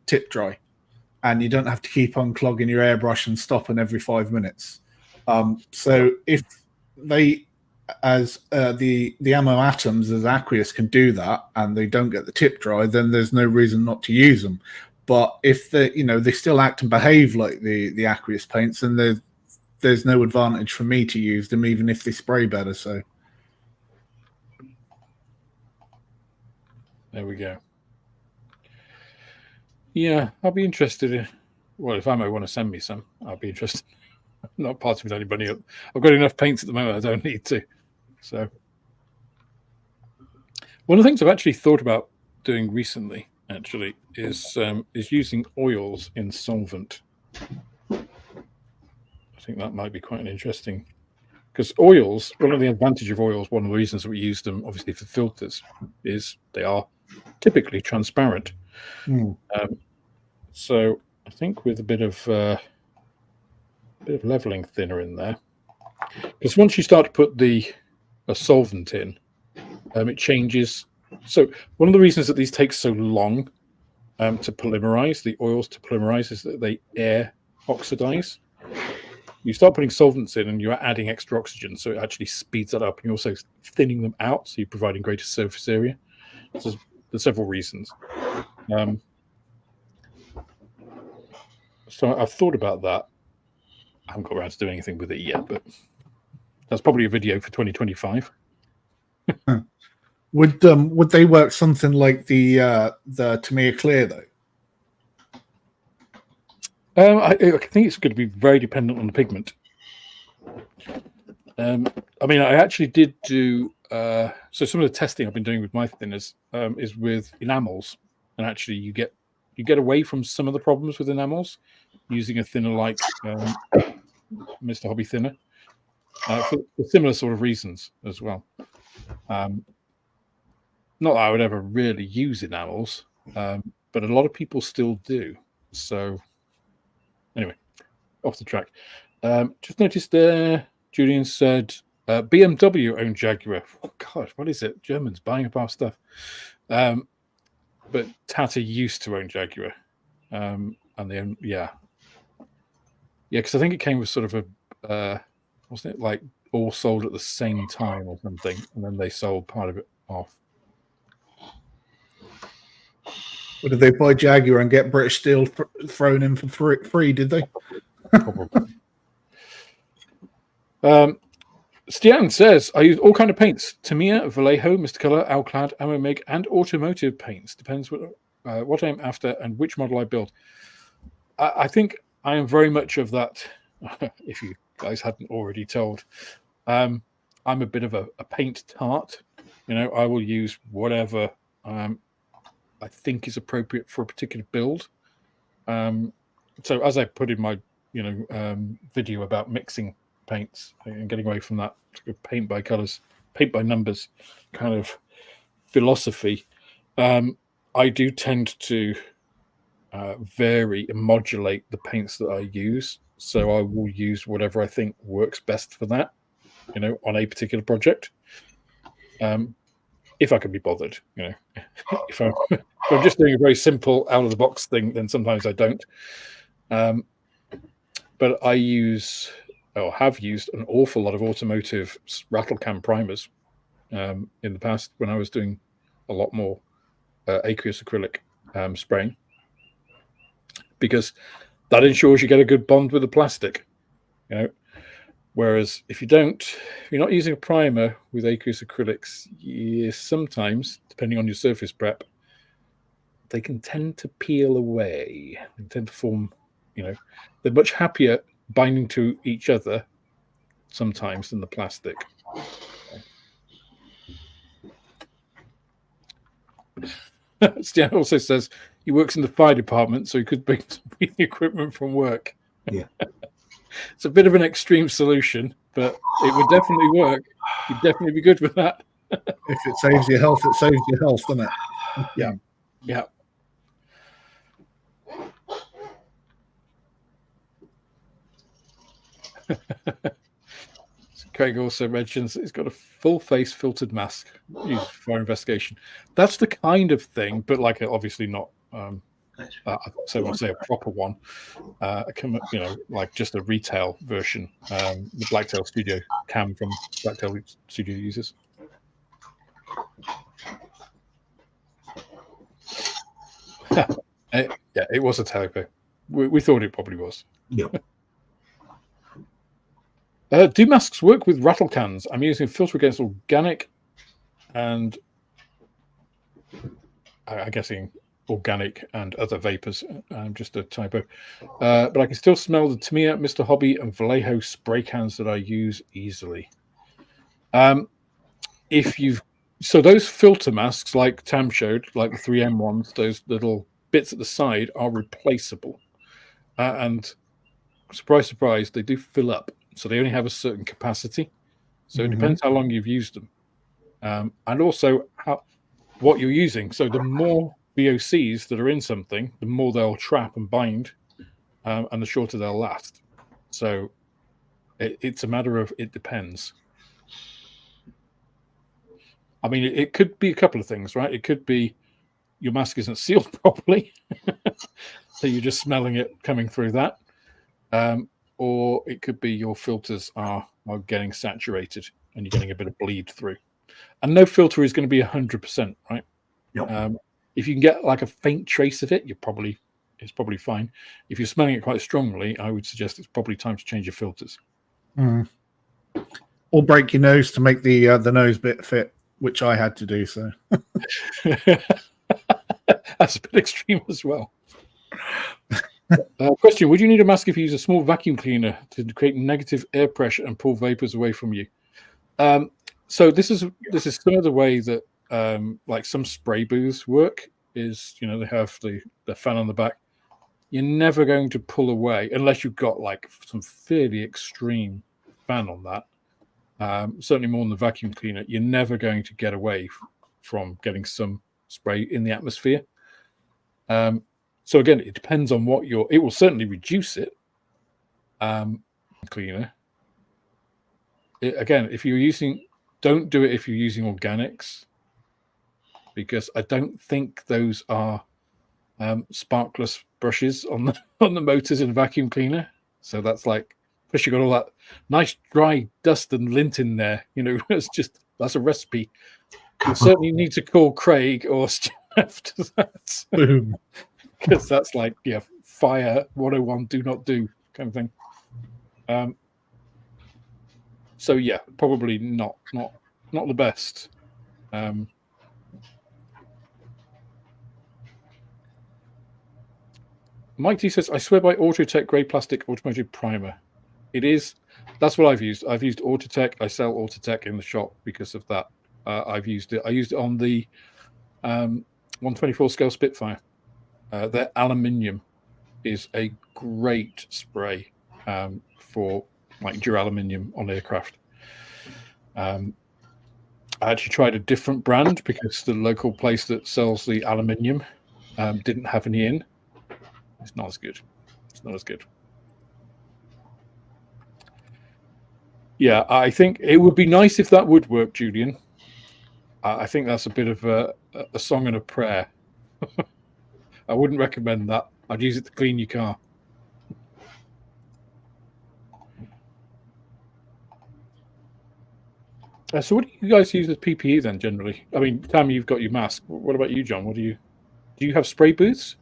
tip dry, and you don't have to keep unclogging your airbrush and stopping every 5 minutes. So if they, as the ammo atoms as aqueous can do that, and they don't get the tip dry, then there's no reason not to use them. But if they still act and behave like the aqueous paints, then there's no advantage for me to use them, even if they spray better. So there we go. Yeah, I'll be interested in. Well, if Ammo want to send me some, I'll be interested. I'm not parting with anybody. I've got enough paints at the moment. I don't need to. So one of the things I've actually thought about doing recently, actually, is using oils in solvent. I think that might be quite an interesting, because oils, one of the advantages of oils, one of the reasons that we use them, obviously, for filters, is they are typically transparent. So I think with a bit of leveling thinner in there, because once you start to put a solvent in, it changes. So one of the reasons that these take so long to polymerize, the oils to polymerize, is that they air oxidize. You start putting solvents in and you're adding extra oxygen, so it actually speeds that up, and you're also thinning them out, so you're providing greater surface area. So there's several reasons. So I've thought about that. I haven't got around to doing anything with it yet, but that's probably a video for 2025. would they work something like the Tamiya Clear though? I think it's going to be very dependent on the pigment. I mean, I actually did do so some of the testing I've been doing with my thinners is with enamels, and actually you get away from some of the problems with enamels using a thinner like Mr. Hobby Thinner for similar sort of reasons as well. Not that I would ever really use enamels, but a lot of people still do. So anyway, off the track. Just noticed there, Julian said BMW owned Jaguar. Oh God, what is it? Germans buying up our stuff. But Tata used to own Jaguar, and they own, because I think it came with sort of a wasn't it like all sold at the same time or something, and then they sold part of it off. Or did they buy Jaguar and get British Steel thrown in for free? Did they? Probably. Stian says, I use all kind of paints: Tamiya, Vallejo, Mr. Color, Alclad, Ammo Make, and automotive paints. Depends what I'm after and which model I build. I think I am very much of that. If you guys hadn't already told, I'm a bit of a paint tart. I will use whatever I think is appropriate for a particular build. So as I put in my video about mixing paints and getting away from that paint by colors, paint by numbers kind of philosophy, I do tend to vary and modulate the paints that I use. So I will use whatever I think works best for that, on a particular project. If I can be bothered, if I'm just doing a very simple out of the box thing, then sometimes I don't. But I have used an awful lot of automotive rattle can primers in the past when I was doing a lot more aqueous acrylic spraying, because that ensures you get a good bond with the plastic. Whereas if you're not using a primer with aqueous acrylics, sometimes, depending on your surface prep, they can tend to peel away and tend to form, they're much happier binding to each other sometimes than the plastic. Stian also says he works in the fire department, so he could bring some breathing equipment from work. Yeah. It's a bit of an extreme solution, but it would definitely work. You'd definitely be good with that. If it saves your health, it saves your health, doesn't it? Yeah. Yeah. Craig also mentions he's got a full face filtered mask used for investigation. That's the kind of thing, but like obviously not. So I'll say a proper one. Like just a retail version. The Blacktail Studio cam from Blacktail Studio users. Yeah, it was a typo. We thought it probably was. Yep. Do masks work with rattle cans? I'm using a filter against organic and I'm guessing organic and other vapors. Just a typo. But I can still smell the Tamiya, Mr. Hobby, and Vallejo spray cans that I use easily. So those filter masks, like Tam showed, like the 3M ones, those little bits at the side are replaceable. And surprise, surprise, they do fill up. So they only have a certain capacity. So it depends how long you've used them. And also what you're using. So the more VOCs that are in something, the more they'll trap and bind, and the shorter they'll last. So it's a matter of, it depends. I mean, it could be a couple of things, right? It could be your mask isn't sealed properly. So you're just smelling it coming through that. Or it could be your filters are getting saturated and you're getting a bit of bleed through. And no filter is going to be 100%, right? Yep. If you can get like a faint trace of it, it's probably fine. If you're smelling it quite strongly, I would suggest it's probably time to change your filters. Or break your nose to make the nose bit fit, which I had to do. So that's a bit extreme as well. Question: would you need a mask if you use a small vacuum cleaner to create negative air pressure and pull vapors away from you? So this is some of the way that like some spray booths work. Is they have the fan on the back. You're never going to pull away unless you've got like some fairly extreme fan on that. Certainly more than the vacuum cleaner. You're never going to get away from getting some spray in the atmosphere. So again, it depends on what it will certainly reduce it. Cleaner. Again, if you're using, don't do it if you're using organics, because I don't think those are sparkless brushes on the motors in a vacuum cleaner. So that's like, plus you got all that nice dry dust and lint in there. That's a recipe. You certainly need to call Craig or Steph after that. boom. Because that's like, fire 101, do not do kind of thing. So yeah, probably not the best. Mike T says, I swear by Autotech grey plastic automotive primer. It is. That's what I've used. I've used Autotech. I sell Autotech in the shop because of that. I've used it. I used it on the 124 scale Spitfire. Their aluminium is a great spray for like duraluminum on aircraft. I actually tried a different brand because the local place that sells the aluminium didn't have any in. It's not as good. Yeah, I think it would be nice if that would work, Julian. I think that's a bit of a song and a prayer. I wouldn't recommend that. I'd use it to clean your car. So what do you guys use as PPE then, generally? I mean, Tam, you've got your mask. What about you, John? Do Do you have spray booths?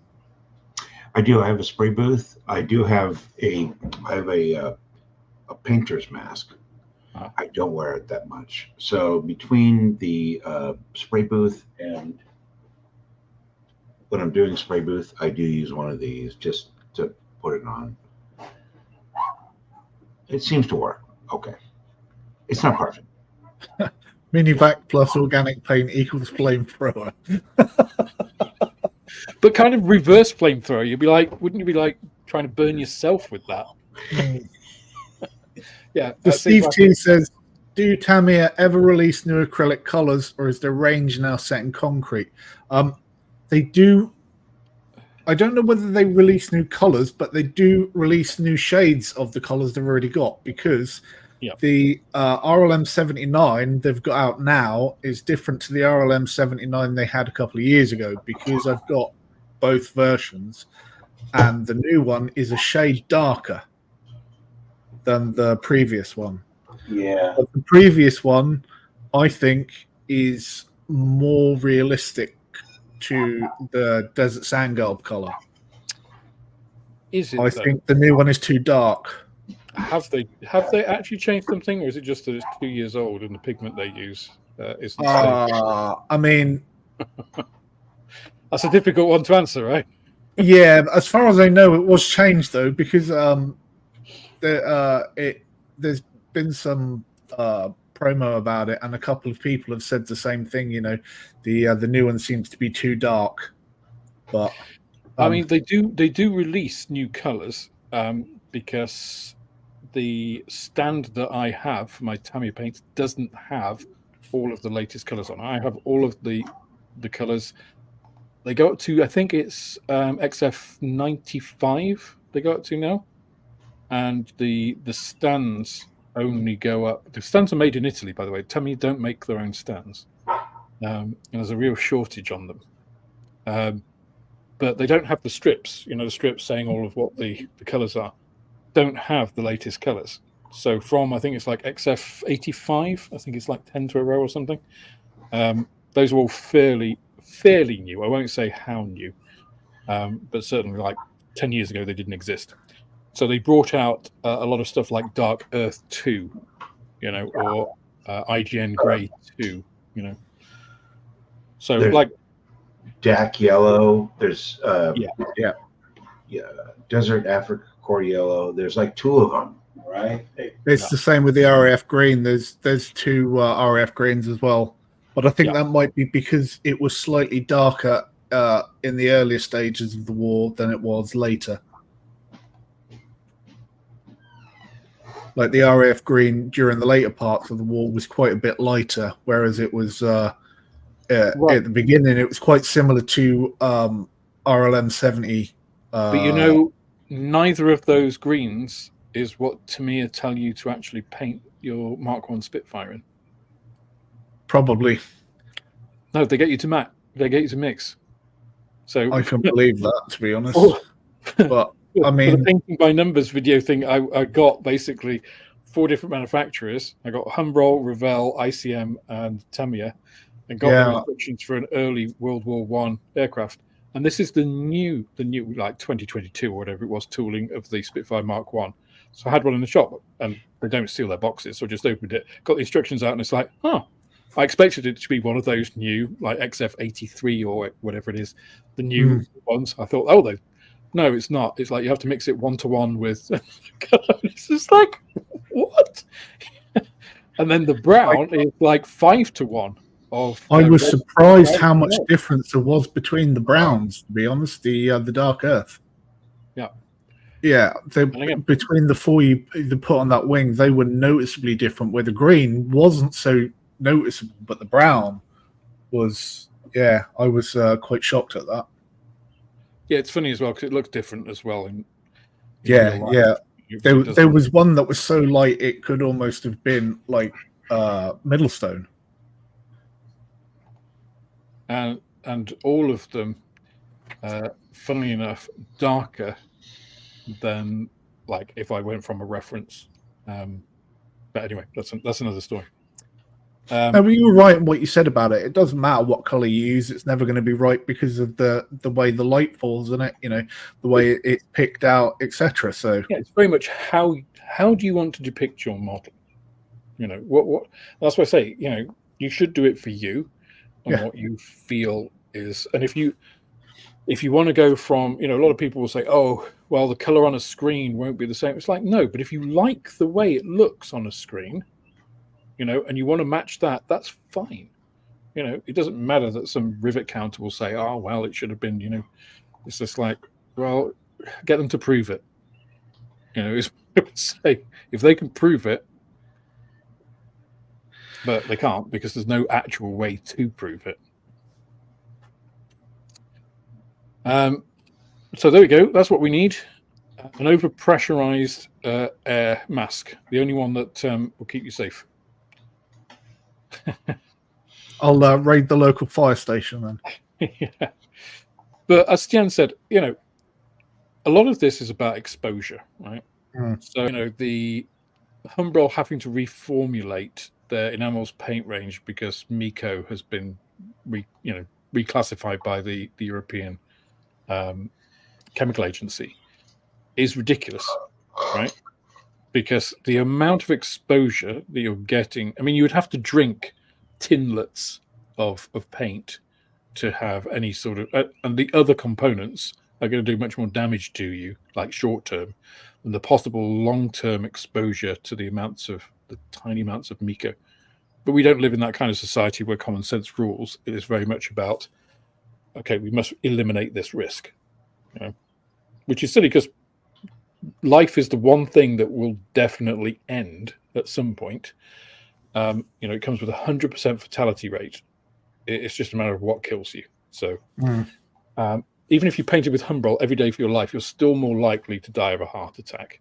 I do. I have a spray booth. I do have a painter's mask. I don't wear it that much. So between the spray booth and when I'm doing spray booth, I do use one of these just to put it on. It seems to work. Okay. It's not perfect. Minivac plus organic paint equals flamethrower. But kind of reverse flamethrower. You'd be like, wouldn't you be like trying to burn yourself with that? Yeah. The Steve T says, do Tamiya ever release new acrylic colors, or is their range now set in concrete? They do. I don't know whether they release new colors, but they do release new shades of the colors they've already got, because the RLM 79 they've got out now is different to the RLM 79 they had a couple of years ago, because I've got both versions, and the new one is a shade darker than the previous one. Yeah. But the previous one, I think, is more realistic to the Desert Sand Garb color. Is it? I think the new one is too dark. Have they actually changed something, or is it just that it's 2 years old and the pigment they use isn't? I mean, that's a difficult one to answer, right? Yeah, as far as I know, it was changed though, because there's been some promo about it, and a couple of people have said the same thing. You know, the new one seems to be too dark. But I mean, they do release new colors because the stand that I have for my Tamiya paints doesn't have all of the latest colors on. I have all of the colors. They go up to, I think it's XF95 they go up to now, and the stands only go up. The stands are made in Italy, by the way. Tamiya don't make their own stands, and there's a real shortage on them. But they don't have the strips. You know, the strips saying all of what the colors are don't have the latest colors. So from, I think it's like XF85, I think it's like 10 to a row or something. Those are all fairly new. I won't say how new, but certainly like 10 years ago they didn't exist. So they brought out a lot of stuff like Dark Earth 2, you know, or IGN Grey 2, you know. So there's like Dak Yellow, there's Desert Africa Core Yellow. There's like 2 of them, right? It's the same with the RAF green. There's 2 RAF greens as well. But I think that might be because it was slightly darker in the earlier stages of the war than it was later. Like the RAF green during the later parts of the war was quite a bit lighter, whereas it was at the beginning it was quite similar to RLM 70. But you know, neither of those greens is what Tamiya tell you to actually paint your Mark 1 Spitfire in. Probably. No, they get you to matte. They get you to mix. So I can believe that, to be honest. But I mean, for the painting by numbers video thing, I got basically 4 different manufacturers. I got Humbrol, Revell, ICM, and Tamiya, and got their instructions for an early World War I aircraft. And this is the new like 2022 or whatever it was tooling of the Spitfire Mark 1. So I had one in the shop, and they don't steal their boxes, so I just opened it, got the instructions out, and it's like, oh, I expected it to be one of those new, like XF83 or whatever it is, the new ones. I thought, oh, no, it's not. It's like you have to mix it 1-to-1 with. It's just like, what? And then the brown is like 5-to-1. I was surprised how much difference there was between the browns. To be honest, the Dark Earth. Yeah, between the 4 you put on that wing, they were noticeably different. Where the green wasn't so noticeable, but the brown was. Yeah, I was quite shocked at that. Yeah, it's funny as well because it looks different as well. Yeah. There was one that was so light it could almost have been like Middlestone. And all of them, funnily enough, darker than like if I went from a reference. But anyway, that's another story. No, but you were right in what you said about it. It doesn't matter what color you use; it's never going to be right because of the way the light falls in it. You know, the way it's picked out, etc. So yeah, it's very much how do you want to depict your model? You know, what that's why I say, you know, you should do it for you and what you feel is. And if you want to go from, you know, a lot of people will say, oh, well, the color on a screen won't be the same. It's like, no, but if you like the way it looks on a screen, you know, and you want to match that, that's fine. You know, it doesn't matter that some rivet counter will say, oh, well, it should have been, you know, it's just like, well, get them to prove it. You know, it's say if they can prove it, but they can't because there's no actual way to prove it. So there we go. That's what we need. An overpressurized air mask. The only one that will keep you safe. I'll raid the local fire station then. Yeah. But as Jan said, you know, a lot of this is about exposure, right? So, you know, the Humbrol having to reformulate their enamels paint range because Miko has been reclassified by the European Chemical Agency is ridiculous, right? Because the amount of exposure that you're getting, I mean, you would have to drink tinlets of paint to have any sort of, and the other components are going to do much more damage to you, like short term, than the possible long-term exposure to the tiny amounts of Miko. But we don't live in that kind of society where common sense rules. It is very much about, okay, we must eliminate this risk, you know, which is silly because life is the one thing that will definitely end at some point. You know, it comes with 100% fatality rate. It's just a matter of what kills you. So even if you painted with Humbrol every day for your life, you're still more likely to die of a heart attack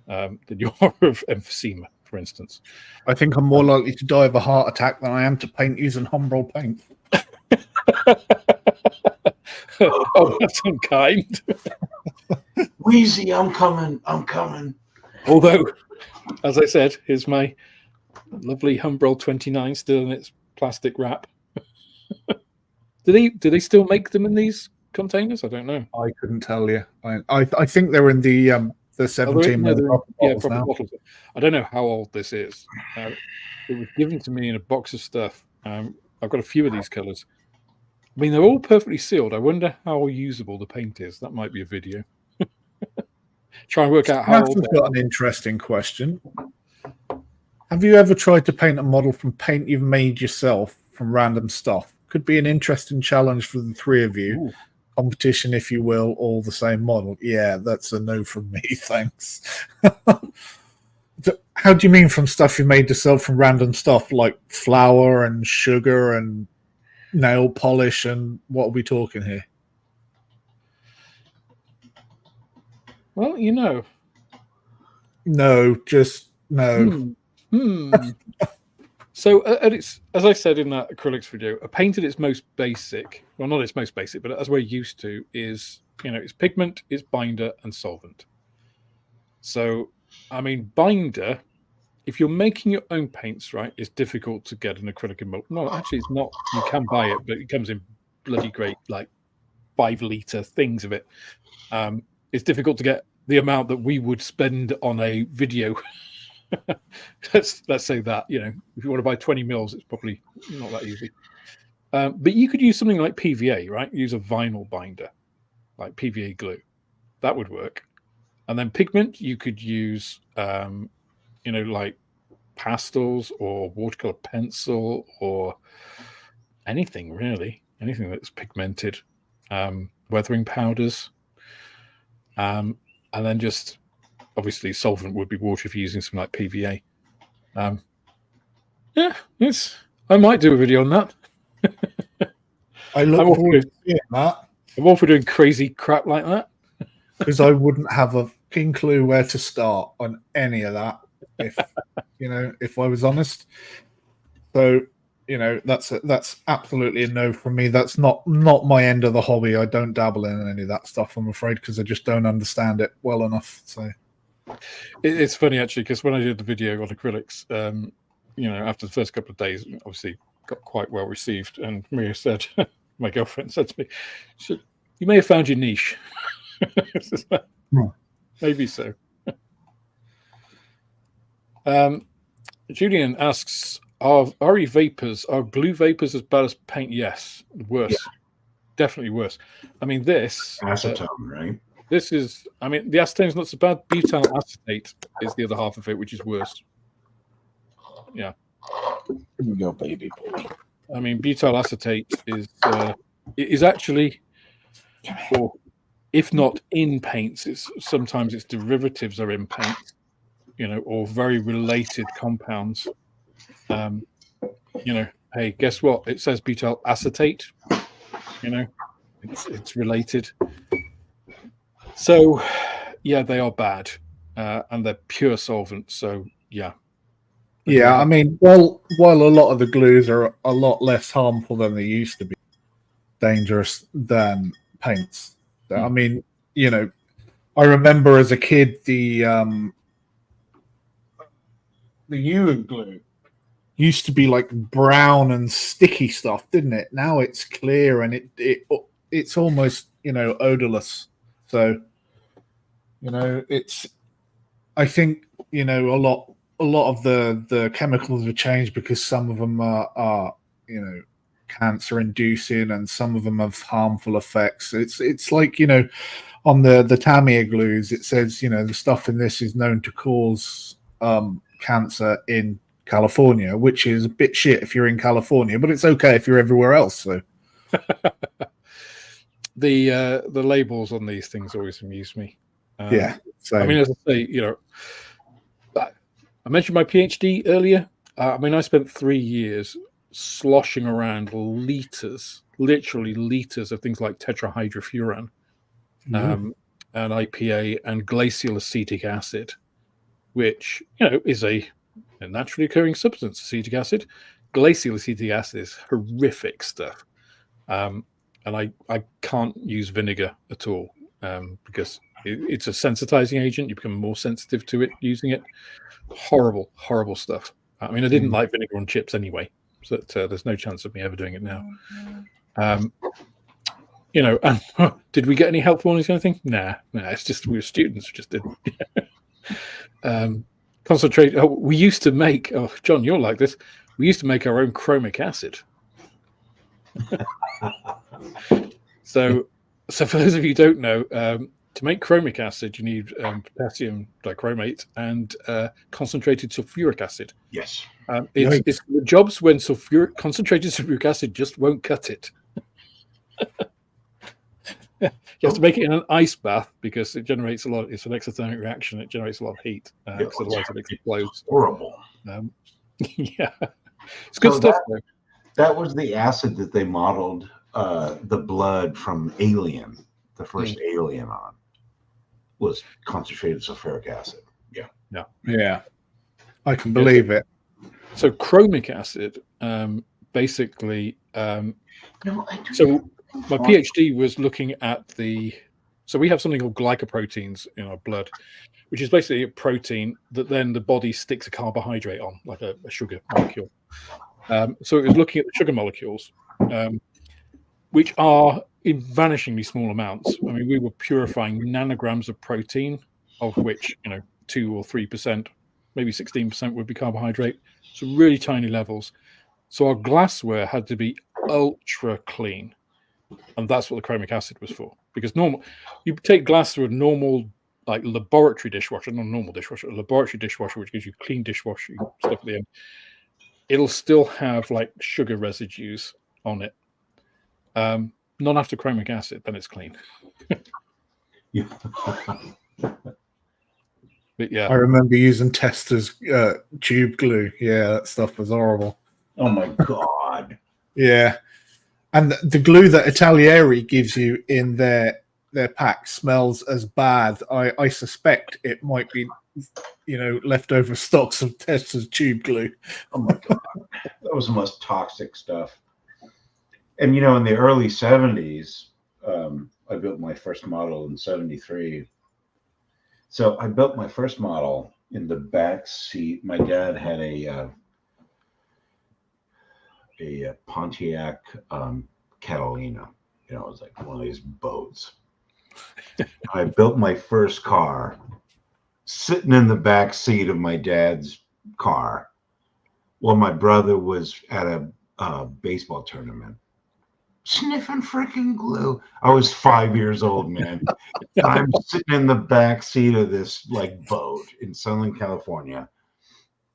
than you are of emphysema, for instance. I think I'm more likely to die of a heart attack than I am to paint using Humbrol paint. Oh, that's unkind. Wheezy, I'm coming. Although, as I said, here's my lovely Humbrol 29 still in its plastic wrap. Do they still make them in these containers? I don't know. I couldn't tell you. I think they're in the 17 bottles now. Bottles. I don't know how old this is. It was given to me in a box of stuff. I've got a few of these colors. I mean, they're all perfectly sealed. I wonder how usable the paint is. That might be a video. Try and work out how old. I've got an interesting question. Have you ever tried to paint a model from paint you've made yourself from random stuff? Could be an interesting challenge for the three of you. Ooh. Competition, if you will, all the same model. Yeah, that's a no from me, thanks. How do you mean from stuff you made yourself from random stuff, like flour and sugar and nail polish, and what are we talking here? Well, you know. No, just no. So, it's, as I said in that acrylics video, a paint at its most basic, well, not its most basic, but as we're used to, is, you know, it's pigment, it's binder, and solvent. So, I mean, binder, if you're making your own paints, right, it's difficult to get an acrylic in bulk. No, actually, it's not. You can buy it, but it comes in bloody great, like 5-litre things of it. It's difficult to get the amount that we would spend on a video. let's say that, you know, if you want to buy 20 mils, it's probably not that easy. But you could use something like PVA, right? Use a vinyl binder, like PVA glue. That would work. And then pigment, you could use, you know, like pastels or watercolor pencil or anything really, anything that's pigmented, weathering powders, and then just obviously solvent would be water if you're using something like PVA. Yeah, I might do a video on that. I look forward to seeing that. I'm all for doing crazy crap like that. Because I wouldn't have a fucking clue where to start on any of that, if you know, if I was honest. So, you know, that's absolutely a no from me. That's not my end of the hobby. I don't dabble in any of that stuff, I'm afraid, because I just don't understand it well enough. So it's funny actually, because when I did the video on acrylics, after the first couple of days, obviously got quite well received. And Maria said, my girlfriend said to me, she said, "You may have found your niche." Maybe so. Julian asks, are RE vapors, are blue vapors as bad as paint? Yes, worse. Yeah. Definitely worse. I mean, this acetone, right? This is, I mean, the acetone is not so bad. Butyl acetate is the other half of it, which is worse. Yeah. Here we go, baby boy. I mean, butyl acetate is actually, or if not in paints, sometimes its derivatives are in paints, or very related compounds. Hey, guess what? It says butyl acetate. It's related. So, yeah, they are bad, and they're pure solvents. So, yeah. Yeah, I mean, while a lot of the glues are a lot less harmful than they used to be, dangerous than paints. I mean, I remember as a kid the Ewan glue used to be like brown and sticky stuff, didn't it? Now it's clear and it's almost odorless. So it's, I think a lot of the chemicals have changed because some of them are cancer inducing and some of them have harmful effects. It's like on the Tamiya glues it says the stuff in this is known to cause cancer in California, which is a bit shit if you're in California, but it's okay if you're everywhere else. So the labels on these things always amuse me. Yeah, I mean, as I say, I mentioned my PhD earlier. I mean, I spent 3 years sloshing around literally liters of things like tetrahydrofuran, and IPA and glacial acetic acid, which is a naturally occurring substance. Acetic acid, glacial acetic acid is horrific stuff, and I can't use vinegar at all because it's a sensitizing agent. You become more sensitive to it using it. Horrible stuff. I mean, I didn't like vinegar on chips anyway, so there's no chance of me ever doing it now. And did we get any help on this kind of thing? Nah, it's just we were students, we just didn't. Concentrate. Oh, we used to make. Oh, John, you're like this. We used to make our own chromic acid. So for those of you who don't know, to make chromic acid, you need potassium dichromate and concentrated sulfuric acid. Yes. It's the jobs when concentrated sulfuric acid just won't cut it. You have to make it in an ice bath because it generates a lot. It's an exothermic reaction. It generates a lot of heat. Otherwise, it explodes. Horrible. Yeah, it's good stuff. That was the acid that they modeled the blood from Alien, the first Alien on, was concentrated sulfuric acid. Yeah. I can believe it. So chromic acid, basically. So my PhD was looking at so we have something called glycoproteins in our blood, which is basically a protein that then the body sticks a carbohydrate on, like a sugar molecule. So it was looking at the sugar molecules, which are in vanishingly small amounts. I mean, we were purifying nanograms of protein, of which 2 or 3%, maybe 16% would be carbohydrate. So really tiny levels. So our glassware had to be ultra clean. And that's what the chromic acid was for. Because you take glass through a normal, like laboratory dishwasher, not a normal dishwasher, a laboratory dishwasher, which gives you clean dishwashing stuff at the end. It'll still have like sugar residues on it. Not after chromic acid, then it's clean. But yeah, I remember using Tester's tube glue. Yeah, that stuff was horrible. Oh my god. Yeah. And the glue that Italieri gives you in their pack smells as bad. I suspect it might be, leftover stocks of Tester's tube glue. Oh my god, that was the most toxic stuff. And in the early 70s, I built my first model in 73. So I built my first model in the back seat. My dad had a a Pontiac Catalina. You know, it was like one of these boats. I built my first car sitting in the back seat of my dad's car while my brother was at a baseball tournament sniffing freaking glue. I was 5 years old, man. I'm sitting in the back seat of this like boat in Southern California.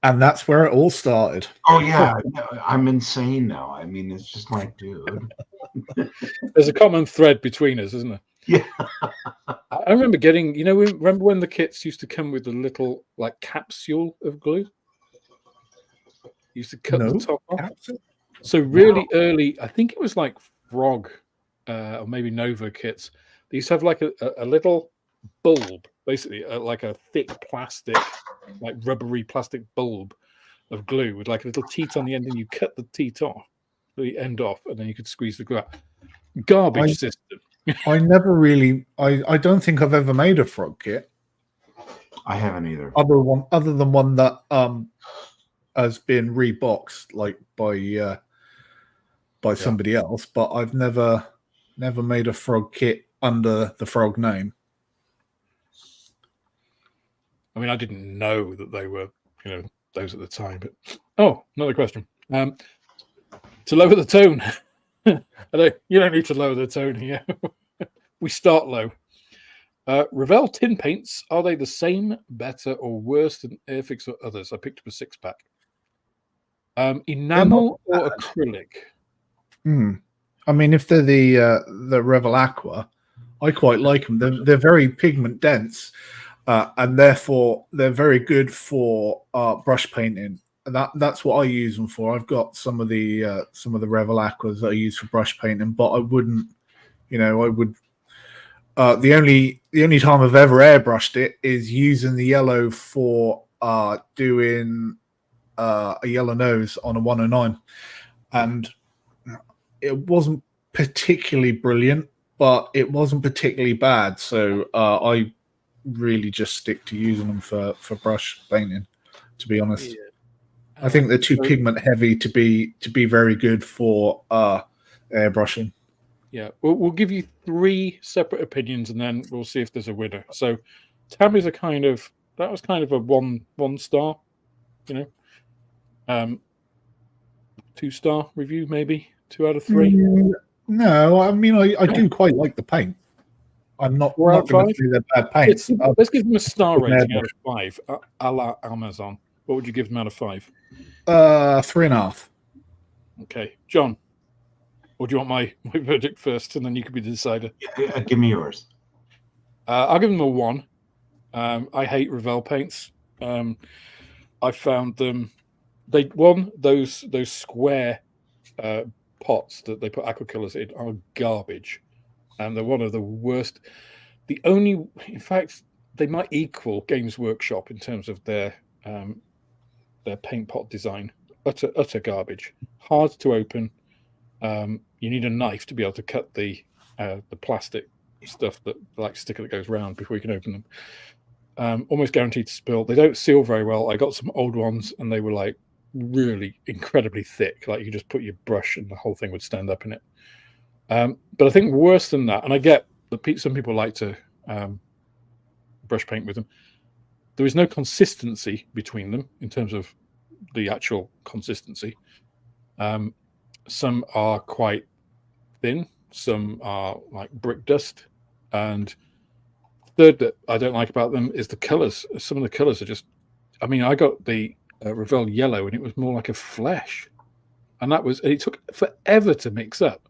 And that's where it all started. Oh yeah, I'm insane now. I mean, it's just like, dude. There's a common thread between us, isn't there? Yeah. I remember getting, you know, remember when the kits used to come with a little like capsule of glue? Used to cut the top off. Capsule? So really early, I think it was like Frog or maybe Nova kits. They used to have like a little bulb, basically like a thick plastic, like rubbery plastic bulb of glue with like a little teat on the end, and you cut the teat off, the end off, and then you could squeeze the glue out. Garbage system. I never really. I don't think I've ever made a Frog kit. I haven't either. Other than one that has been reboxed like by somebody else, but I've never made a Frog kit under the Frog name. I mean, I didn't know that they were, you know, those at the time. But another question. To lower the tone, you don't need to lower the tone here. We start low. Revell tin paints, are they the same, better, or worse than Airfix or others? I picked up a 6-pack. Enamel or acrylic? I mean, if they're the Revell Aqua, I quite like them. They're very pigment dense, and therefore they're very good for brush painting. That's what I use them for. I've got some of the Revell Aquas that I use for brush painting, but I wouldn't, you know, I would. The only time I've ever airbrushed it is using the yellow for doing a yellow nose on a 109, and it wasn't particularly brilliant, but it wasn't particularly bad. So I really just stick to using them for brush painting, to be honest. Yeah. I think they're too pigment heavy to be very good for airbrushing. Yeah, we'll give you 3 separate opinions, and then we'll see if there's a winner. So Tammy's that was kind of a one star, you know, 2-star review, maybe 2 out of 3. No, I mean I do quite like the paint. I'm not going to say they're bad paints. Let's give them a star rating out of 5, a la Amazon. What would you give them out of 5? 3.5. Okay, John. Or do you want my verdict first, and then you could be the decider? Yeah, give me yours. I'll give them a 1. I hate Revell paints. I found them. Those square pots that they put aqua colors in are garbage, and they're one of the worst. In fact, they might equal Games Workshop in terms of their paint pot design. Utter garbage. Hard to open. You need a knife to be able to cut the plastic stuff, that like sticker that goes round, before you can open them. Almost guaranteed to spill. They don't seal very well. I got some old ones, and they were like really incredibly thick. Like you just put your brush and the whole thing would stand up in it. But I think worse than that, and I get that some people like to brush paint with them. There is no consistency between them in terms of the actual consistency. Some are quite thin, some are like brick dust, and third that I don't like about them is the colors. Some of the colors are just, I mean, I got the Revell yellow, and it was more like a flesh, and it took forever to mix up.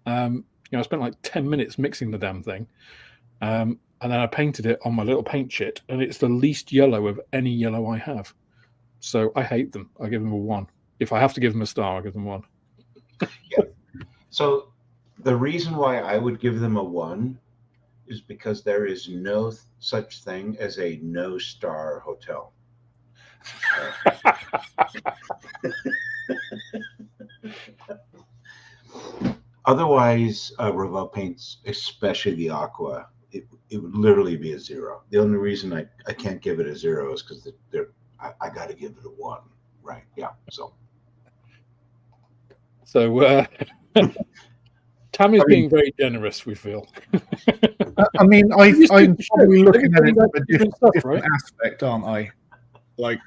I spent like 10 minutes mixing the damn thing, and then I painted it on my little paint chit, and it's the least yellow of any yellow I have. So I hate them. I give them a 1. If I have to give them a star, I give them 1. Yeah. So the reason why I would give them a 1 is because there is no such thing as a no-star hotel. Otherwise, Revell paints, especially the aqua, it would literally be a 0. The only reason I can't give it a 0 is because I got to give it a 1, right? Yeah. So So Tammy's being very generous, we feel. I mean, I'm probably looking at it from a different stuff, different right? aspect, aren't I? Like,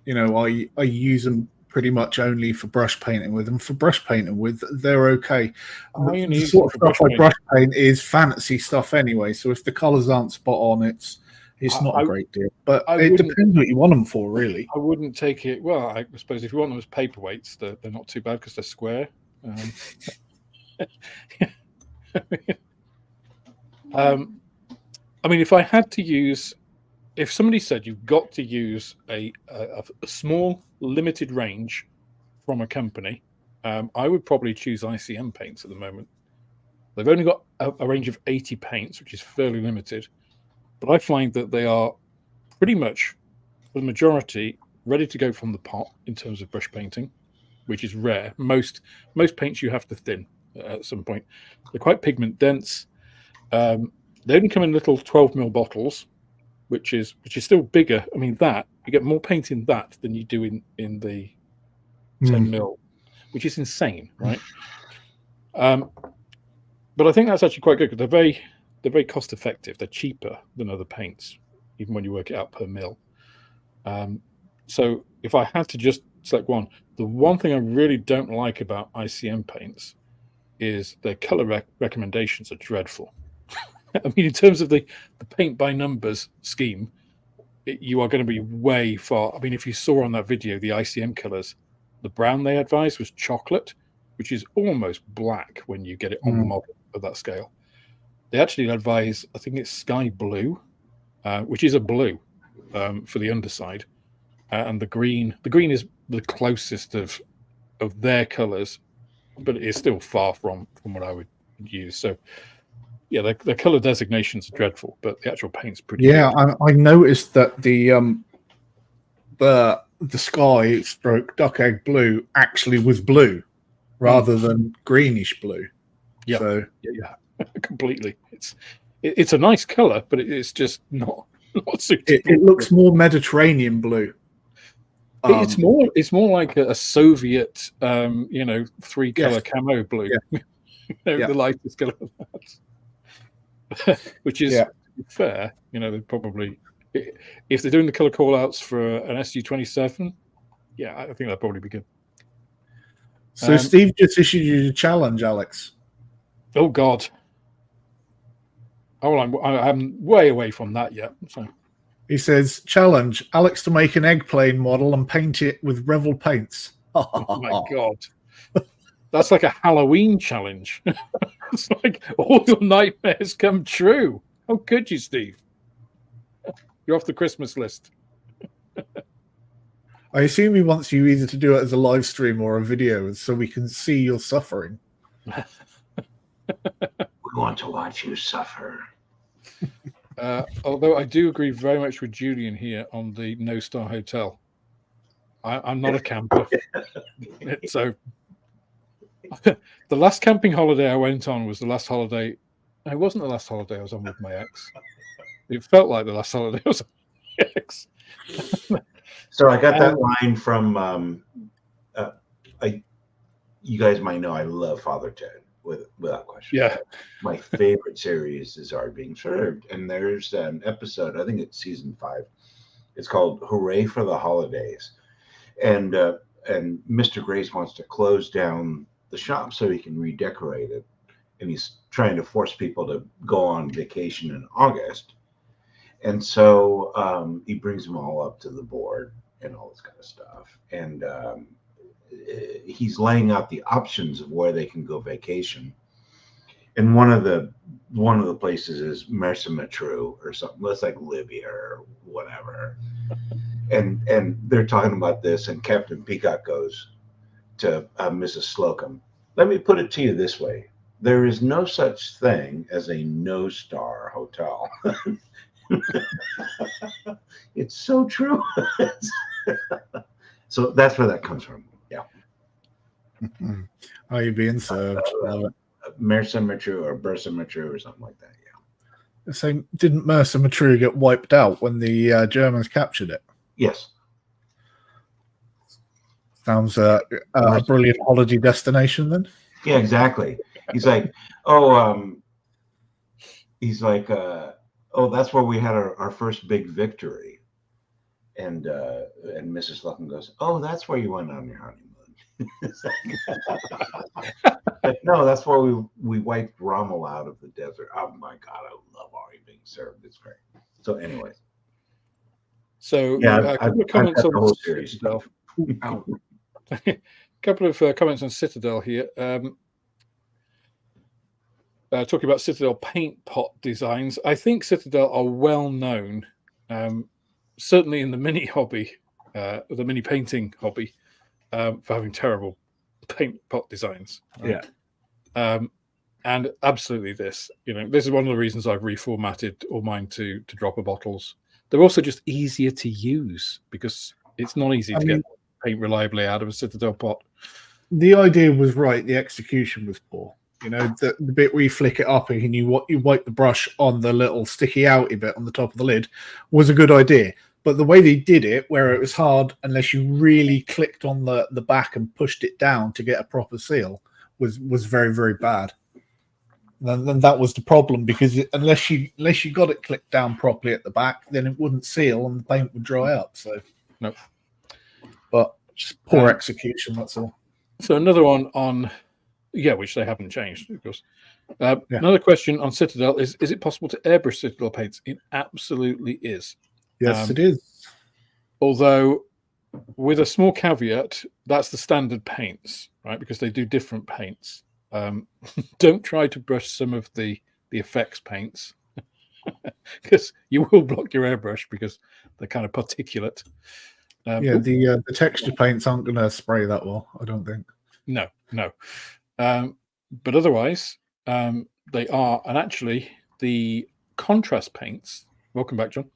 you know, I use them pretty much only for brush painting with them. For brush painting with, they're okay. The sort of stuff I brush paint is fancy stuff anyway. So if the colours aren't spot on, it's not a great deal. But it depends what you want them for, really. I wouldn't take it. Well, I suppose if you want them as paperweights, they're not too bad because they're square. I mean, if I had to use, if somebody said you've got to use a small limited range from a company, I would probably choose ICM paints at the moment. They've only got a range of 80 paints, which is fairly limited, but I find that they are pretty much, for the majority, ready to go from the pot in terms of brush painting, which is rare. Most paints you have to thin at some point. They're quite pigment dense. They only come in little 12mm bottles, which is still bigger. I mean, that you get more paint in that than you do in the 10mm, which is insane, right? But I think that's actually quite good because they're very cost effective. They're cheaper than other paints, even when you work it out per mil. So if I had to just select one, the one thing I really don't like about ICM paints is their color recommendations are dreadful. I mean, in terms of the paint by numbers scheme, you are going to be way far. I mean, if you saw on that video, the ICM colors, the brown they advised was chocolate, which is almost black when you get it on the model of that scale. They actually advise, I think it's sky blue, which is a blue for the underside, and the green. The green is the closest of their colors, but it is still far from what I would use. So yeah, their color designations are dreadful, but the actual paint's pretty good. I noticed that the sky stroke duck egg blue actually was blue rather than greenish blue. Yeah, so yeah, completely. It's a nice color, but it's just not suitable. It looks more Mediterranean blue. It's more like a Soviet, 3-color camo blue. The lightest color of that, which is fair. They probably, if they're doing the color call outs for an SU-27, I think that'd probably be good. So Steve just issued you a challenge, Alex. Oh God. Oh, I'm way away from that yet. So. He says, challenge Alex to make an eggplane model and paint it with Revel paints. Oh my God. That's like a Halloween challenge. It's like all your nightmares come true. How could you, Steve? You're off the Christmas list. I assume he wants you either to do it as a live stream or a video so we can see your suffering. We want to watch you suffer. Although I do agree very much with Julian here on the no-star hotel. I'm not a camper. So the last camping holiday I went on was the last holiday. It wasn't the last holiday I was on with my ex. It felt like the last holiday I was on with my ex. So I got that line from you guys might know I love Father Ted without question. Yeah. My favorite series is Art Being Served. And there's an episode, I think it's season 5. It's called Hooray for the Holidays. And Mr. Grace wants to close down the shop so he can redecorate it. And he's trying to force people to go on vacation in August. And so he brings them all up to the board and all this kind of stuff. And he's laying out the options of where they can go vacation. And one of the places is Mercimatru or something. It's like Libya or whatever. And they're talking about this, and Captain Peacock goes to Mrs. Slocum. Let me put it to you this way. There is no such thing as a no-star hotel. It's so true. So that's where that comes from. Yeah. Are you being served? Mercimatru or Bercimatru or something like that. Yeah. So didn't Mercimatru get wiped out when the Germans captured it? Yes. Sounds a brilliant holiday destination then. Yeah, exactly. He's like, oh, that's where we had our first big victory. And Mrs. Luckham goes, oh, that's where you went on your honeymoon. Like, no, that's where we wiped Rommel out of the desert. Oh my God, I love Ari being served. It's great. So, anyways. So, Yeah, a couple of comments on the whole series. Citadel. A couple of comments on Citadel here. Talking about Citadel paint pot designs, I think Citadel are well known, certainly in the mini hobby, the mini painting hobby, for having terrible paint pot designs. Right? Yeah. And absolutely this is one of the reasons I've reformatted all mine to dropper bottles. They're also just easier to use because it's not easy to get paint reliably out of a Citadel pot. The idea was right. The execution was poor. The bit where you flick it up and you wipe the brush on the little sticky outy bit on the top of the lid was a good idea. But the way they did it, where it was hard unless you really clicked on the back and pushed it down to get a proper seal, was very, very bad. And then that was the problem, because unless you got it clicked down properly at the back, then it wouldn't seal and the paint would dry up. So nope. But just poor execution, that's all. So another one on, which they haven't changed, of course. Another question on Citadel is it possible to airbrush Citadel paints? It absolutely is. Yes, it is. Although, with a small caveat, that's the standard paints, right? Because they do different paints. Don't try to brush some of the effects paints because you will block your airbrush because they're kind of particulate. The texture paints aren't going to spray that well, I don't think. No. But otherwise, they are. And actually, the contrast paints, welcome back, John.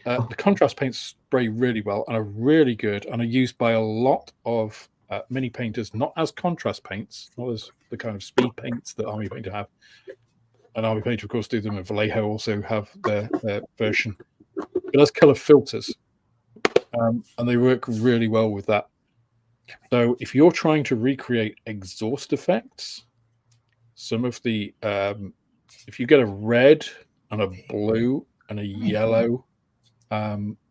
The contrast paints spray really well and are really good and are used by a lot of mini painters, not as contrast paints, not as the kind of speed paints that Army Painter have. And Army Painter, of course, do them, and Vallejo also have their version. But as color filters, and they work really well with that. So if you're trying to recreate exhaust effects, some of the, if you get a red and a blue and a yellow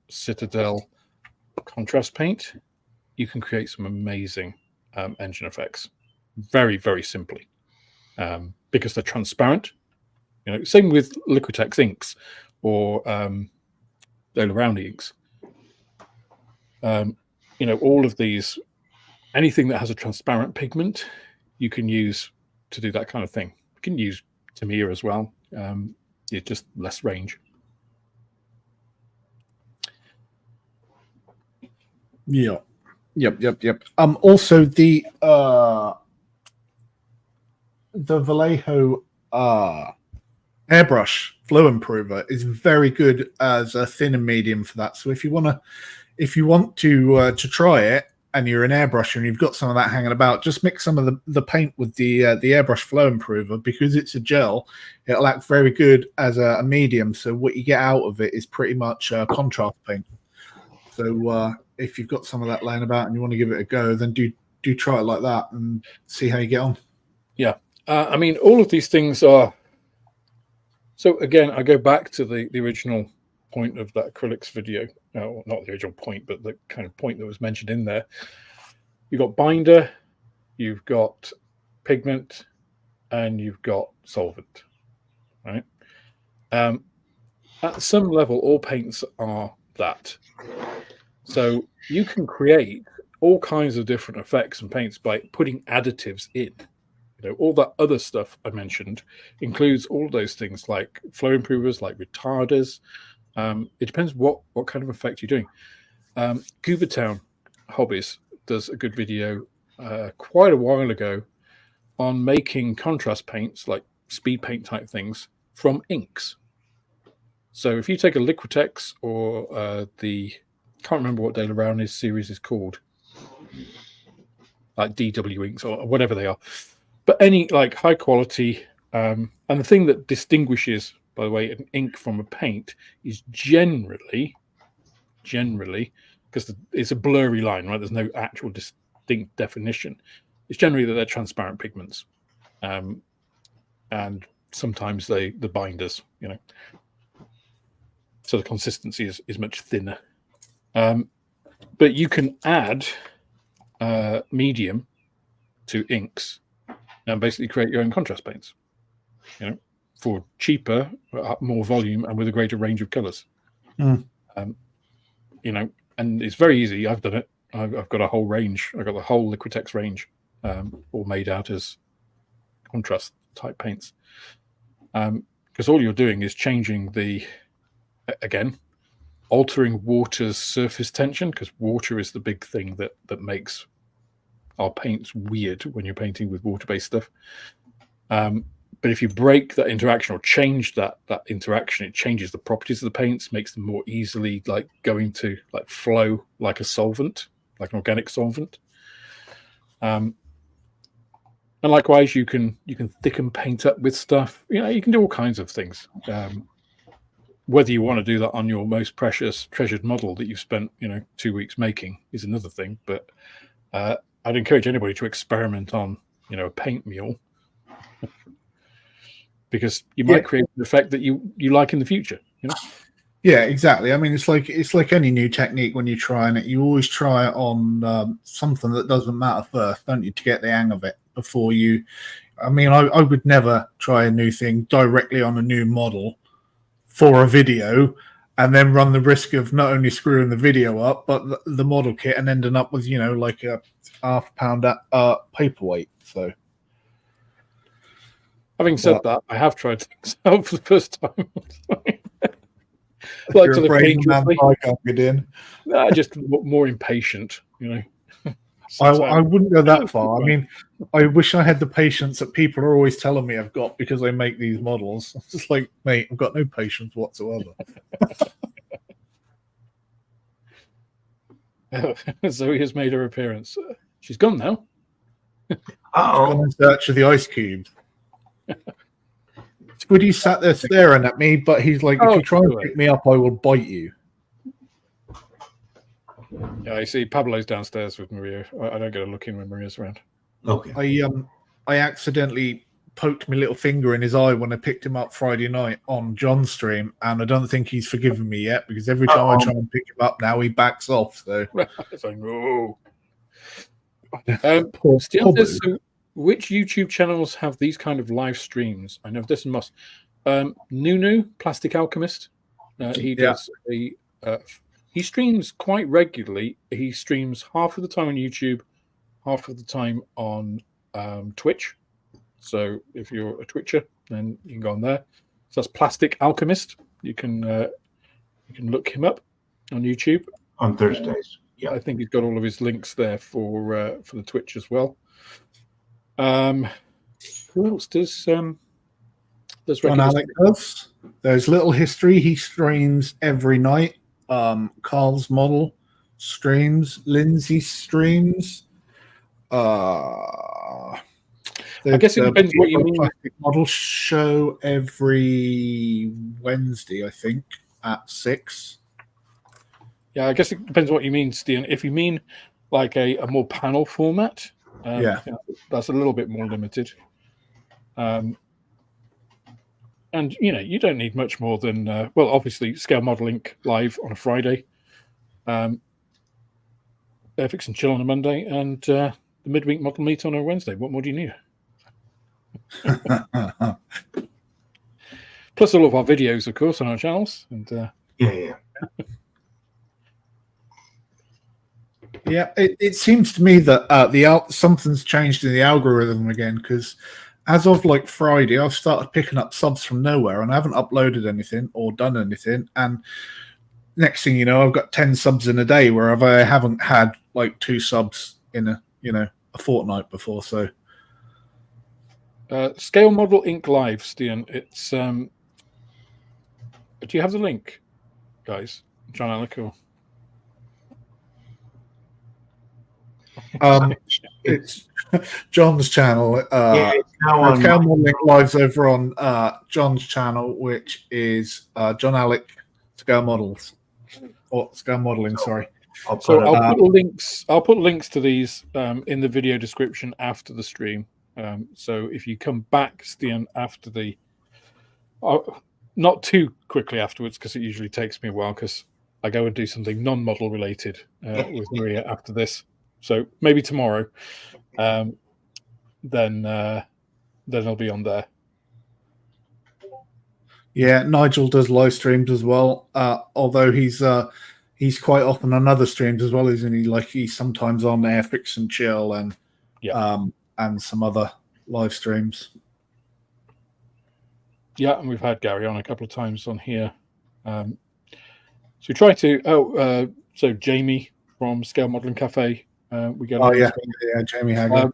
Citadel contrast paint, you can create some amazing engine effects very, very simply because they're transparent. Same with Liquitex inks or all-around inks. All of these, anything that has a transparent pigment, you can use to do that kind of thing. You can use Tamiya as well. It's just less range. Yeah. Yep. Also, the Vallejo airbrush flow improver is very good as a thin and medium for that. So if you want to try it and you're an airbrusher and you've got some of that hanging about, just mix some of the paint with the airbrush flow improver. Because it's a gel, it'll act very good as a medium. So what you get out of it is pretty much contrast paint. So if you've got some of that laying about and you want to give it a go, then do try it like that and see how you get on. Yeah. All of these things are... So again, I go back to the original point of that acrylics video. Not the original point, but the kind of point that was mentioned in there. You've got binder, you've got pigment, and you've got solvent, right? At some level, all paints are that. So you can create all kinds of different effects and paints by putting additives in. All that other stuff I mentioned includes all those things like flow improvers, like retarders. It depends what kind of effect you're doing. Goobertown Hobbies does a good video quite a while ago on making contrast paints, like speed paint type things, from inks. So if you take a Liquitex or can't remember what Dale Brown his series is called, like DW inks or whatever they are, but any like high quality, and the thing that distinguishes, by the way, an ink from a paint is generally, because it's a blurry line, right? There's no actual distinct definition. It's generally that they're transparent pigments, and sometimes the binders, you know, so the consistency is much thinner. But you can add medium to inks and basically create your own contrast paints, you know, for cheaper, more volume, and with a greater range of colors. You know, and it's very easy. I've done it. I've got a whole range. I've got the whole Liquitex range, all made out as contrast type paints. Because all you're doing is changing again, altering water's surface tension, because water is the big thing that makes our paints weird when you're painting with water-based stuff. But if you break that interaction or change that interaction, it changes the properties of the paints, makes them more easily going to flow like a solvent, like an organic solvent. And likewise, you can thicken paint up with stuff. You know, you can do all kinds of things. Whether you want to do that on your most precious, treasured model that you've spent 2 weeks making is another thing. But I'd encourage anybody to experiment on a paint mule, because you might create an effect that you like in the future. You know. Yeah, exactly. I mean, it's like any new technique. When you're trying it, you always try it on something that doesn't matter first, don't you, to get the hang of it before you. I mean, I would never try a new thing directly on a new model for a video and then run the risk of not only screwing the video up, but the model kit and ending up with, like a half-pound paperweight. So, having said that, I have tried things out for the first time. Like to the I can't get in. No, just more impatient, I wouldn't go that far. I mean, I wish I had the patience that people are always telling me I've got because I make these models. It's just like, mate, I've got no patience whatsoever. Zoe has made her appearance. She's gone now. She's gone in search of the ice cube. Squiddy sat there staring at me, but he's like, if you try and pick me up, I will bite you. Yeah, I see Pablo's downstairs with Maria. I don't get a look in when Maria's around. Okay. I accidentally poked my little finger in his eye when I picked him up Friday night on John's stream, and I don't think he's forgiven me yet, because every time I try and pick him up now, he backs off. So, it's like, no. So which YouTube channels have these kind of live streams? I know this and Moss. Nunu, Plastic Alchemist. He does he streams quite regularly. He streams half of the time on YouTube, half of the time on Twitch. So if you're a Twitcher, then you can go on there. So that's Plastic Alchemist. You can look him up on YouTube on Thursdays. Yeah, I think he's got all of his links there for the Twitch as well. Who else does? There's anecdotes. There's Little History. He streams every night. Carl's model streams. Lindsay streams. I guess it depends what you mean. Model show every Wednesday, I think, at 6. Yeah, I guess it depends what you mean, Stian. If you mean like a more panel format, that's a little bit more limited. And you don't need much more than obviously Scale Model Inc. live on a Friday, Airfix and Chill on a Monday, and the Midweek Model Meet on a Wednesday. What more do you need? Plus all of our videos, of course, on our channels. And yeah, it seems to me that something's changed in the algorithm again, because as of like Friday, I've started picking up subs from nowhere, and I haven't uploaded anything or done anything. And next thing you know, I've got 10 subs in a day, where I haven't had like 2 subs in a fortnight before. So Scale Model Inc. Live, Stian. It's do you have the link, guys? John Lacore. It's John's channel. Scale Modeling Live's over on John's channel, which is John Alec Scale Models, or Scale Modeling. Sorry. I'll So put I'll put links. I'll put links to these in the video description after the stream. So if you come back, Stian, after the, not too quickly afterwards, because it usually takes me a while, because I go and do something non-model related with Maria after this. So maybe tomorrow, then I'll be on there. Yeah, Nigel does live streams as well. Although he's quite often on other streams as well, isn't he? Like he's sometimes on Airfix and Chill and some other live streams. Yeah, and we've had Gary on a couple of times on here. So we try to. So Jamie from Scale Modeling Cafe. We get. Oh yeah, Jamie Hagler.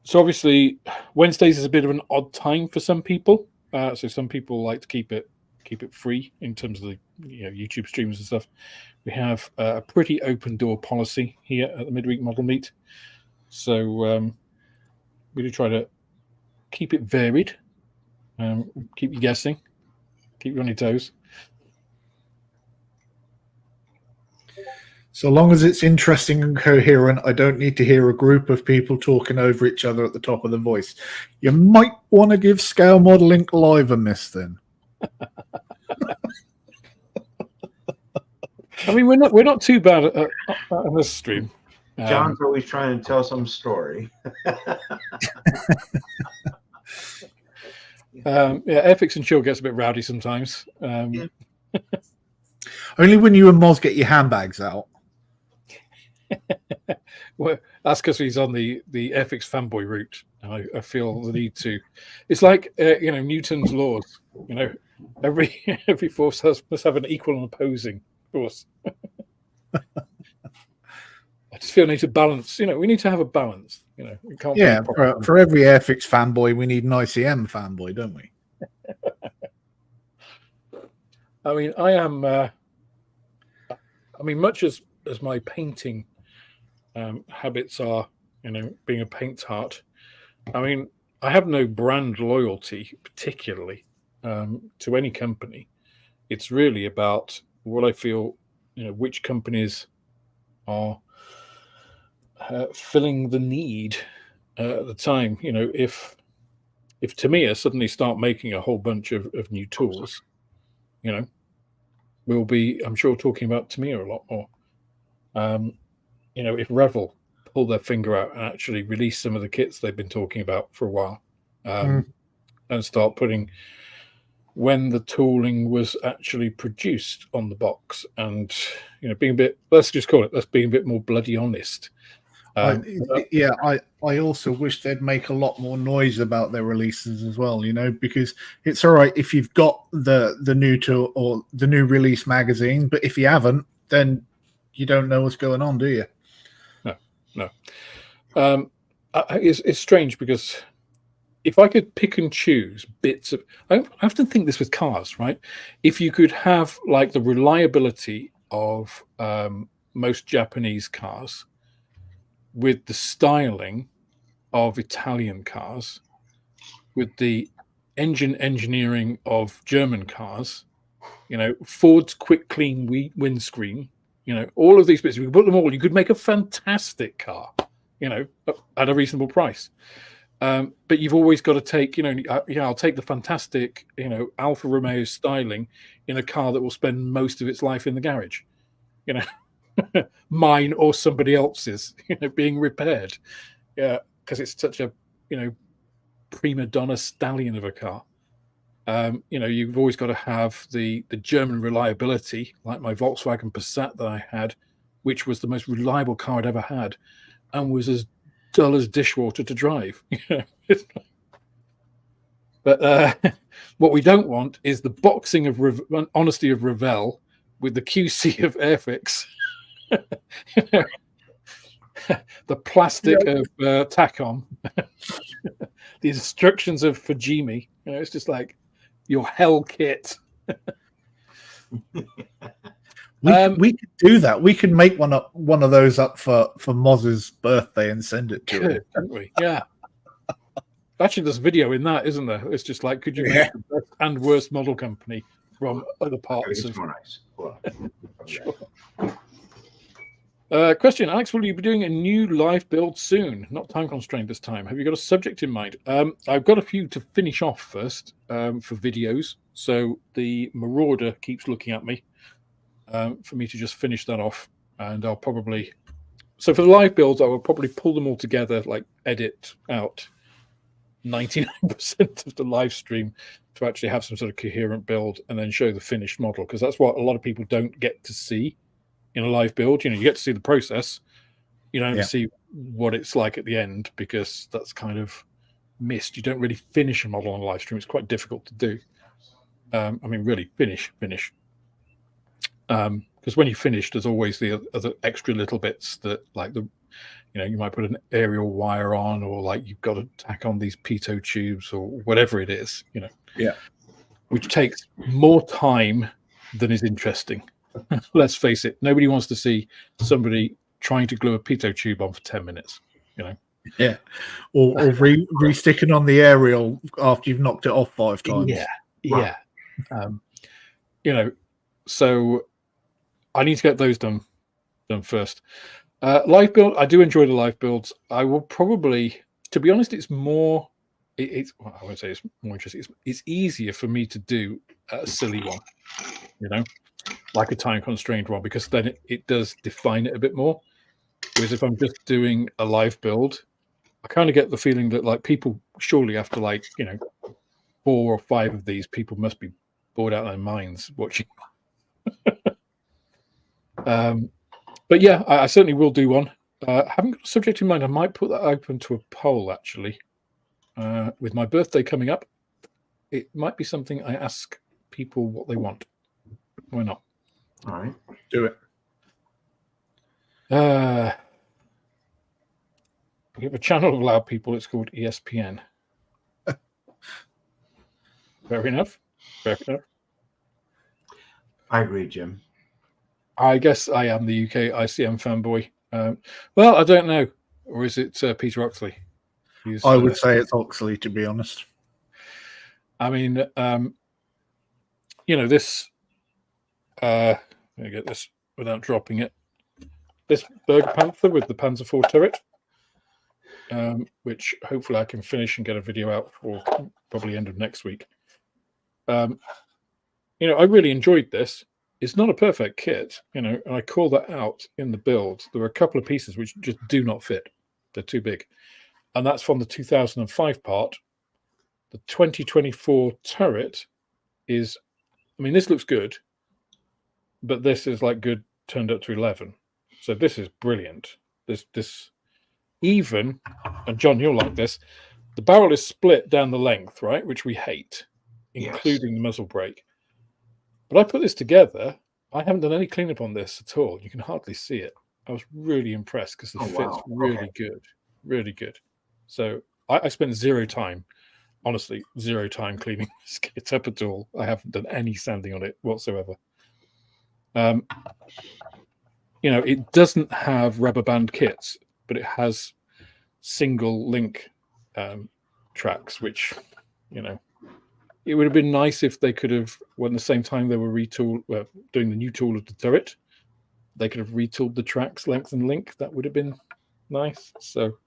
So obviously Wednesdays is a bit of an odd time for some people. So some people like to keep it free in terms of the YouTube streams and stuff. We have a pretty open door policy here at the Midweek Model Meet. So we do try to keep it varied, keep you guessing, keep you on your toes. So long as it's interesting and coherent, I don't need to hear a group of people talking over each other at the top of the voice. You might want to give Scale Modeling Live a miss then. I mean, we're not too bad at this stream. John's always trying to tell some story. Airfix and Chill gets a bit rowdy sometimes. Only when you and Moz get your handbags out. Well, that's because he's on the Airfix fanboy route, and I feel the need to. It's like Newton's laws. Every force must have an equal and opposing force. I just feel I need to balance. We need to have a balance. We can't. Yeah, for every Airfix fanboy, we need an ICM fanboy, don't we? I mean, I am. Much as my painting habits are, being a paint tart. I mean, I have no brand loyalty particularly to any company. It's really about what I feel, which companies are filling the need at the time. If Tamiya suddenly start making a whole bunch of new tools, we'll be, I'm sure, talking about Tamiya a lot more. If Revel pull their finger out and actually release some of the kits they've been talking about for a while, and start putting when the tooling was actually produced on the box, and being a bit, let's being a bit more bloody honest. I also wish they'd make a lot more noise about their releases as well, because it's all right if you've got the new tool or the new release magazine, but if you haven't, then you don't know what's going on, do you? No. It's strange because if I could pick and choose bits of, I often think this with cars, right? If you could have like the reliability of most Japanese cars with the styling of Italian cars, with the engine engineering of German cars, Ford's quick clean windscreen, all of these bits, if you could put them all, you could make a fantastic car, at a reasonable price. But you've always got to take, I'll take the fantastic, Alfa Romeo styling in a car that will spend most of its life in the garage, mine or somebody else's, being repaired. Yeah, because it's such a, prima donna stallion of a car. You've always got to have the German reliability, like my Volkswagen Passat that I had, which was the most reliable car I'd ever had, and was as dull as dishwater to drive. But what we don't want is the boxing of honesty of Revell with the QC of Airfix, the plastic of Tacom, the instructions of Fujimi. It's just like your hell kit. We could do that. We could make one of those up for Moz's birthday and send it to him. Couldn't we? Yeah. Actually, there's video in that, isn't there? It's just like, could you make the best and worst model company from other parts of? More nice. Sure. Question, Alex, will you be doing a new live build soon? Not time constrained this time. Have you got a subject in mind? I've got a few to finish off first for videos. So the Marauder keeps looking at me for me to just finish that off. And I'll probably... So for the live builds, I will probably pull them all together, like edit out 99% of the live stream to actually have some sort of coherent build and then show the finished model, because that's what a lot of people don't get to see in a live build. You know, you get to see the process, you don't see what it's like at the end, because that's kind of missed. You don't really finish a model on a live stream. It's quite difficult to do. I mean, really finish. Because when you finish, there's always the other extra little bits that, like the, you know, you might put an aerial wire on, or like you've got to tack on these pitot tubes or whatever it is, you know. Yeah. Which takes more time than is interesting. Let's face it, nobody wants to see somebody trying to glue a pitot tube on for 10 minutes, you know. Yeah. Or re-sticking on the aerial after you've knocked it off 5 times. Yeah. You know, so I need to get those done first. Live build, I do enjoy the live builds. I will probably, to be honest, it's more, well, I won't say it's more interesting. It's easier for me to do a silly one, you know, like a time constrained one, because then it does define it a bit more. Whereas if I'm just doing a live build, I kind of get the feeling that, like, people surely after, like, you know, 4 or 5 of these, people must be bored out of their minds watching. But yeah, I certainly will do one. I haven't got a subject in mind. I might put that open to a poll, actually. With my birthday coming up, it might be something I ask people what they want. Why not? All right. Do it. We have a channel of loud people. It's called ESPN. Fair enough. I agree, Jim. I guess I am the UK ICM fanboy. Well, I don't know. Or is it Peter Oxley? I would say it's Oxley, to be honest. I mean, you know, this... let me get this without dropping it. This Burger Panther with the Panzer IV turret, which hopefully I can finish and get a video out for probably end of next week. You know, I really enjoyed this. It's not a perfect kit, you know, and I call that out in the build. There are a couple of pieces which just do not fit. They're too big. And that's from the 2005 part. The 2024 turret is, I mean, this looks good, but this is like good turned up to 11. So this is brilliant. This even, and John, you'll like this, the barrel is split down the length, right, which we hate, including the muzzle brake. But I put this together. I haven't done any cleanup on this at all. You can hardly see it. I was really impressed because the fit's really good. Really good. So I spent zero time, honestly, zero time cleaning this kit up at all. I haven't done any sanding on it whatsoever. You know, it doesn't have rubber band kits, but it has single link tracks, which, you know, it would have been nice if they could have, when the same time they were doing the new tool of the turret, they could have retooled the tracks length and link. That would have been nice. So,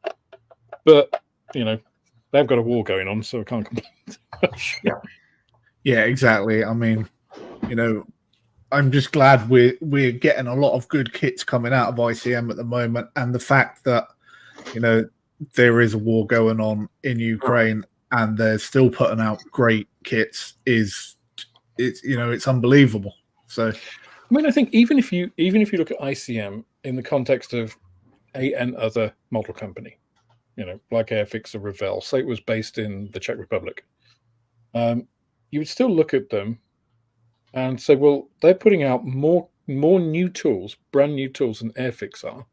but, you know, they've got a war going on, so I can't complain too much. Yeah, exactly. I mean, you know, I'm just glad we're getting a lot of good kits coming out of ICM at the moment, and the fact that, you know, there is a war going on in Ukraine and they're still putting out great kits it's you know, it's unbelievable. So I mean, I think even if you look at ICM in the context of an other model company, you know, like Airfix or Revell, say it was based in the Czech Republic, you would still look at them and say, well, they're putting out more new tools, brand new tools than Airfix are.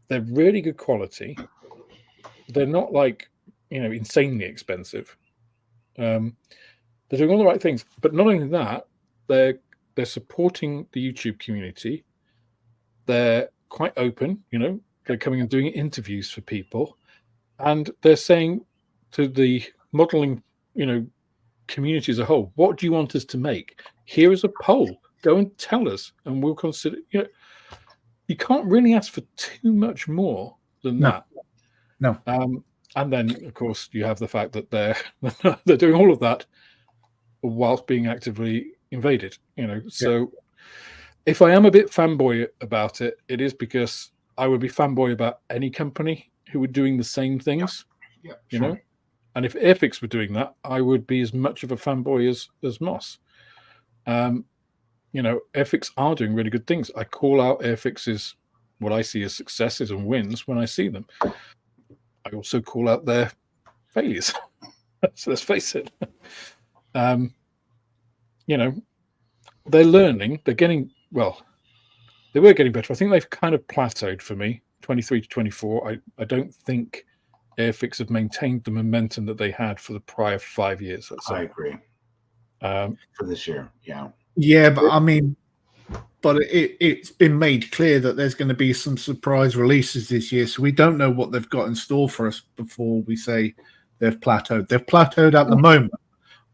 They're really good quality. They're not, like, you know, insanely expensive. They're doing all the right things, but not only that, they're supporting the YouTube community. They're quite open, you know. They're coming and doing interviews for people, and they're saying to the modeling, you know, community as a whole, what do you want us to make? Here is a poll. Go and tell us, and we'll consider. You know, you can't really ask for too much more than No. that. No. And then, of course, you have the fact that they're doing all of that whilst being actively invaded. So if I am a bit fanboy about it, it is because I would be fanboy about any company who were doing the same things. Yeah, you sure. know. And if Airfix were doing that, I would be as much of a fanboy as Moss. Airfix are doing really good things. I call out Airfix's what I see as successes and wins when I see them. I also call out their failures. So let's face it. They're learning. They're getting they were getting better. I think they've kind of plateaued for me. 23 to 24. I don't think Airfix have maintained the momentum that they had for the prior 5 years. I agree. For this year, yeah. Yeah, but I mean, it's been made clear that there's going to be some surprise releases this year, so we don't know what they've got in store for us before we say they've plateaued. They've plateaued at the moment,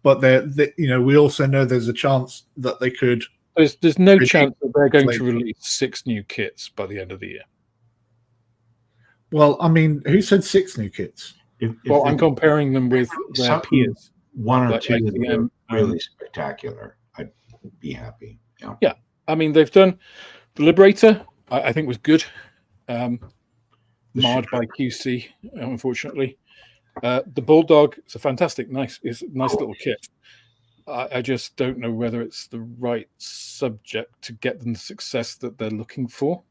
but we also know there's a chance that they could. There's no chance that they're going to release 6 new kits by the end of the year. Well, I mean, who said 6 new kits? Well, I'm comparing them with their peers. One or like two that ATM, are really spectacular. I'd be happy. Yeah. Yeah. I mean, they've done the Liberator. I think was good. Marred by QC, unfortunately. The Bulldog. It's a fantastic, nice little kit. I just don't know whether it's the right subject to get them the success that they're looking for.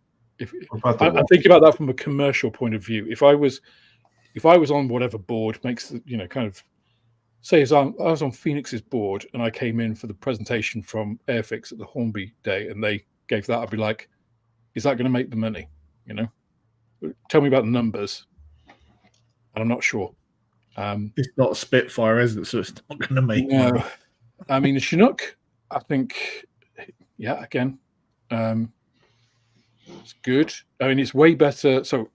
I'm thinking about that from a commercial point of view. If I was on whatever board makes the kind of say I was on Phoenix's board and I came in for the presentation from Airfix at the Hornby day and they gave that, I'd be like, is that going to make the money? Tell me about the numbers. And I'm not sure. It's not a Spitfire, is it? So it's not going to make money. I mean, the Chinook, I think, again, it's good. I mean, it's way better. So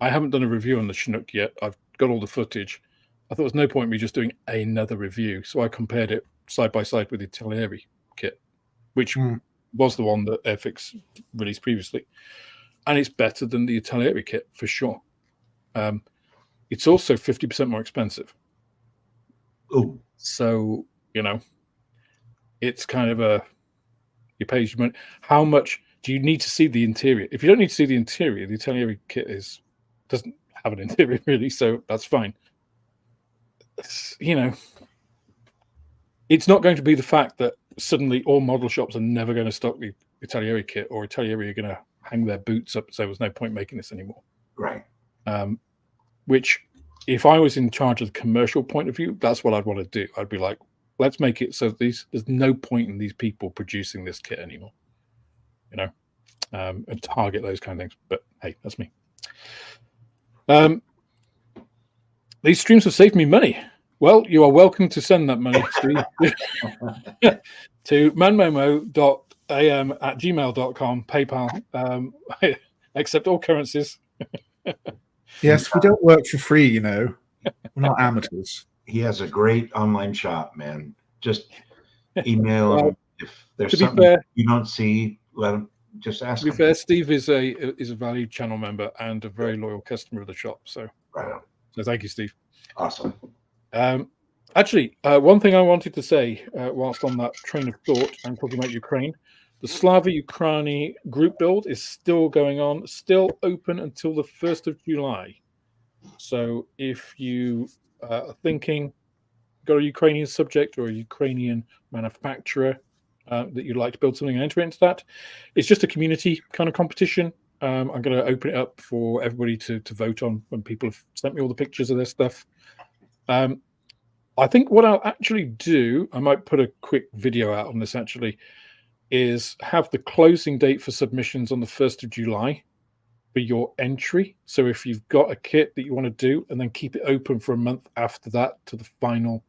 I haven't done a review on the Chinook yet. I've got all the footage. I thought there was no point in me just doing another review. So I compared it side by side with the Italieri kit, which was the one that Airfix released previously. And it's better than the Italieri kit for sure. It's also 50% more expensive. Oh. So, it's kind of you pay your money. How much do you need to see the interior? If you don't need to see the interior, the Italieri kit doesn't have an interior really, so that's fine. It's not going to be the fact that suddenly all model shops are never going to stock the Italieri kit, or Italieri are going to hang their boots up and say there's no point making this anymore. Right. Which, if I was in charge of the commercial point of view, that's what I'd want to do. I'd be like, let's make it so there's no point in these people producing this kit anymore, and target those kind of things. But hey, that's me. These streams have saved me money. Well, you are welcome to send that money, Steve, to manmomo.am@gmail.com, PayPal. Accept all currencies. Yes, we don't work for free, We're not amateurs. He has a great online shop, man. Just email him. If there's something you don't see, let him just ask him. To be fair, Steve is a valued channel member and a very loyal customer of the shop. So, right on. So thank you, Steve. Awesome. Actually, one thing I wanted to say whilst on that train of thought and talking about Ukraine, the Slava Ukraini group build is still going on, still open until the 1st of July. So if you are thinking, got a Ukrainian subject or a Ukrainian manufacturer that you'd like to build something and enter into that, it's just a community kind of competition. I'm going to open it up for everybody to vote on when people have sent me all the pictures of their stuff. I think what I'll actually do, I might put a quick video out on this actually, is have the closing date for submissions on the 1st of July for your entry. So if you've got a kit that you want to do, and then keep it open for a month after that to the final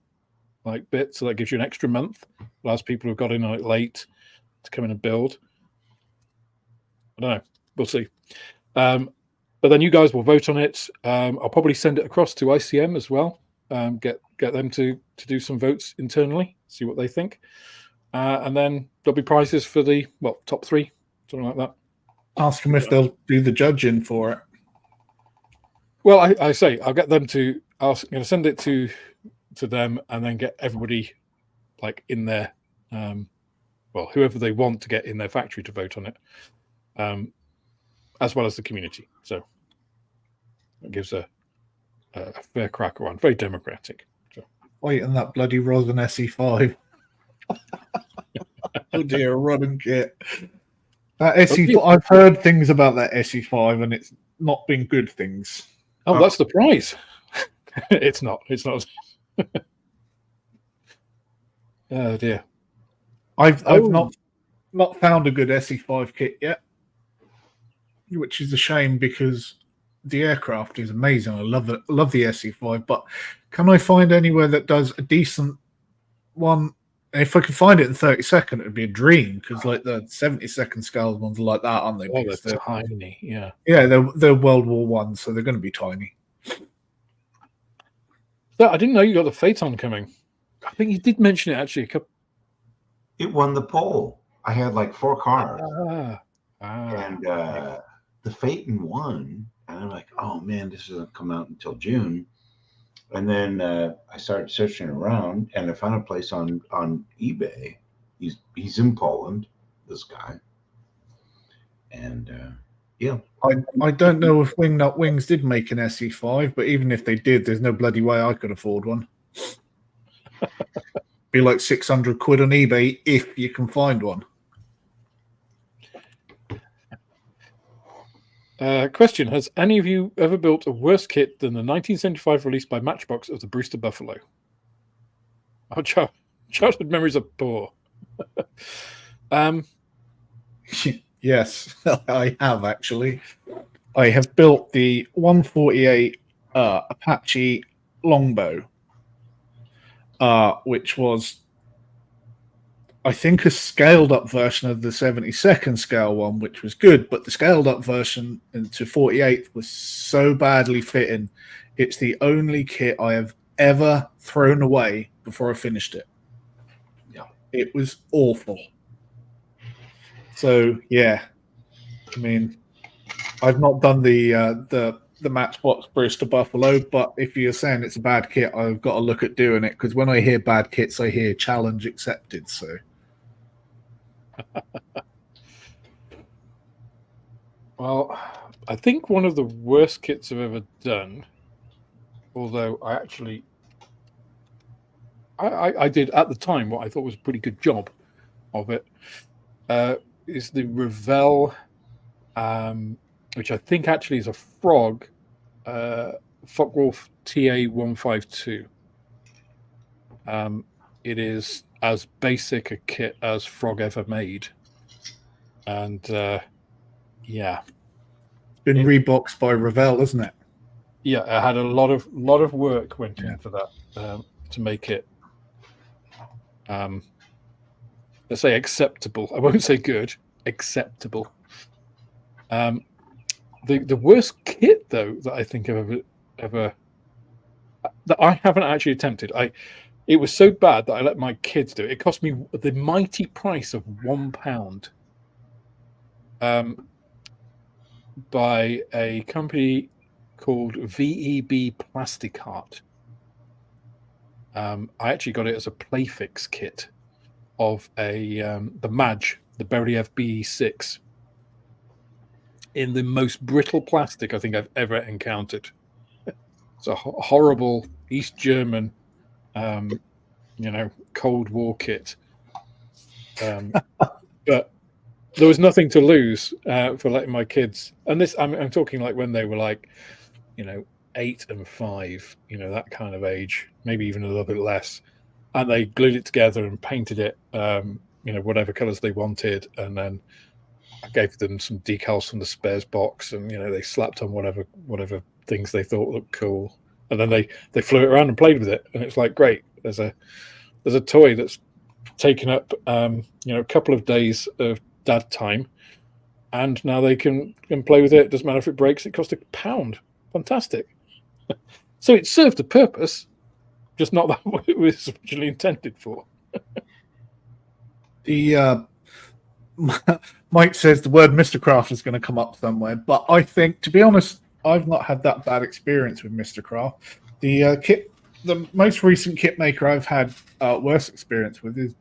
bit. So that gives you an extra month. Allows people who've got in on it late to come in and build. I don't know. We'll see. But then you guys will vote on it. I'll probably send it across to ICM as well. Get them to do some votes internally, see what they think. And then there'll be prizes for the top 3, something like that. Ask them if they'll do the judging for it. Well, I say I'll get them to. I'm going to send it to them, and then get everybody like in there. Well, whoever they want to get in their factory to vote on it, as well as the community. So it gives a fair crack around. Very democratic. So. Wait, and that bloody rosin SE5. Oh dear, running kit. That SE5. I've heard things about that SE5, and it's not been good things. Oh, that's the prize. It's not. It's not. Oh dear. I've not found a good SE5 kit yet, which is a shame because the aircraft is amazing. I love it. I love the SE5, but can I find anywhere that does a decent one? And if I could find it in 32nd, it'd be a dream because like the 72nd scale ones are like that, aren't they? Oh, they're tiny. Yeah. Yeah, they're World War One, so they're going to be tiny. So I didn't know you got the Phaeton coming. I think you did mention it actually. It won the poll. I had like 4 cars, and the Phaeton won. And I'm like, oh man, this doesn't come out until June. And then I started searching around, and I found a place on eBay. He's in Poland, this guy. And yeah, I don't know if Wingnut Wings did make an SE5, but even if they did, there's no bloody way I could afford one. Be like 600 quid on eBay if you can find one. Question: has any of you ever built a worse kit than the 1975 release by Matchbox of the Brewster Buffalo? Oh, childhood memories are poor. Yes, I have actually. I have built the 148 Apache longbow, which was, I think, a scaled up version of the 72nd scale one, which was good, but the scaled up version into 48 was so badly fitting. It's the only kit I have ever thrown away before I finished it. Yeah, it was awful. So yeah, I mean, I've not done the Matchbox Brewster Buffalo, but if you're saying it's a bad kit, I've got to look at doing it because when I hear bad kits, I hear challenge accepted. So. Well, I think one of the worst kits I've ever done, although I did at the time what I thought was a pretty good job of it, is the Revell, which I think actually is a Frog, Focke-Wulf TA152. It is as basic a kit as Frog ever made, and yeah, it's been reboxed by Revell, isn't it? Yeah, I had a lot of work went into that to make it, let's say, acceptable. I won't say good, acceptable. The worst kit though that I think I've ever that I haven't actually attempted. It was so bad that I let my kids do it. It cost me the mighty price of £1. By a company called VEB Plastic Art. I actually got it as a Playfix kit of the Madge, the Beriev BE6, in the most brittle plastic I think I've ever encountered. It's a horrible East German, Cold War kit. But there was nothing to lose for letting my kids, and this I'm talking like when they were like, 8 and 5, that kind of age, maybe even a little bit less, and they glued it together and painted it, whatever colors they wanted, and then I gave them some decals from the spares box, and they slapped on whatever things they thought looked cool, and then they flew it around and played with it, and it's like, great, there's a toy that's taken up a couple of days of dad time, and now they can play with it. Doesn't matter if it breaks. It cost £1. Fantastic. So it served a purpose, just not that what it was originally intended for. The Mike says the word Mr. Craft is going to come up somewhere, but I think, to be honest, I've not had that bad experience with Mr. Craft. The most recent kit maker I've had worse experience with is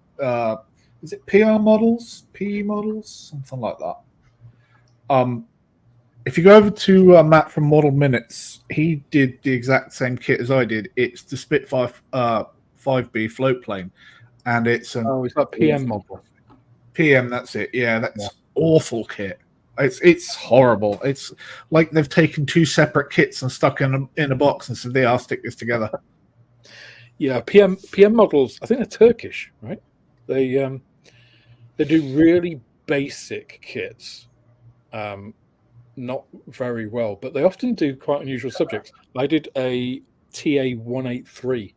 it PR models, PE models, something like that. If you go over to Matt from Model Minutes, he did the exact same kit as I did. It's the Spitfire 5B float plane, and it's an Oh, is that PM model? PM. That's it. Yeah, that's awful kit. It's horrible. It's like they've taken two separate kits and stuck in a box and said, "I'll stick this together." Yeah, PM models. I think they're Turkish, right? They do really basic kits, not very well, but they often do quite unusual subjects. I did a TA 183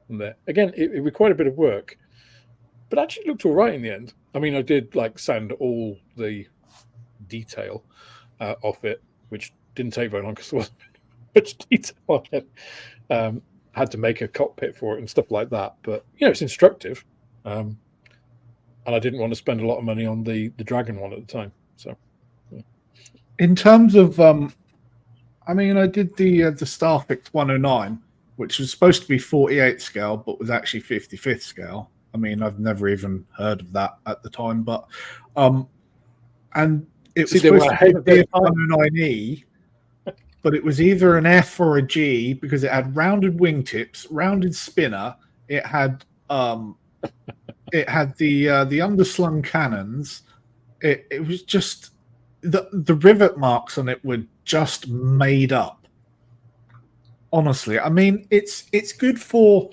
on there. Again, it required a bit of work, but actually looked all right in the end. I mean, I did like sand all the detail off it, which didn't take very long because there wasn't much detail on it. Had to make a cockpit for it and stuff like that, but it's instructive, and I didn't want to spend a lot of money on the Dragon one at the time. So, in terms of, I mean, I did the Starfix 109, which was supposed to be 48 scale, but was actually 55th scale. I mean, I've never even heard of that at the time, but and it was supposed to be a 109E. But it was either an F or a G because it had rounded wingtips, rounded spinner. It had the underslung cannons. It was just the rivet marks on it were just made up. Honestly, I mean, it's good for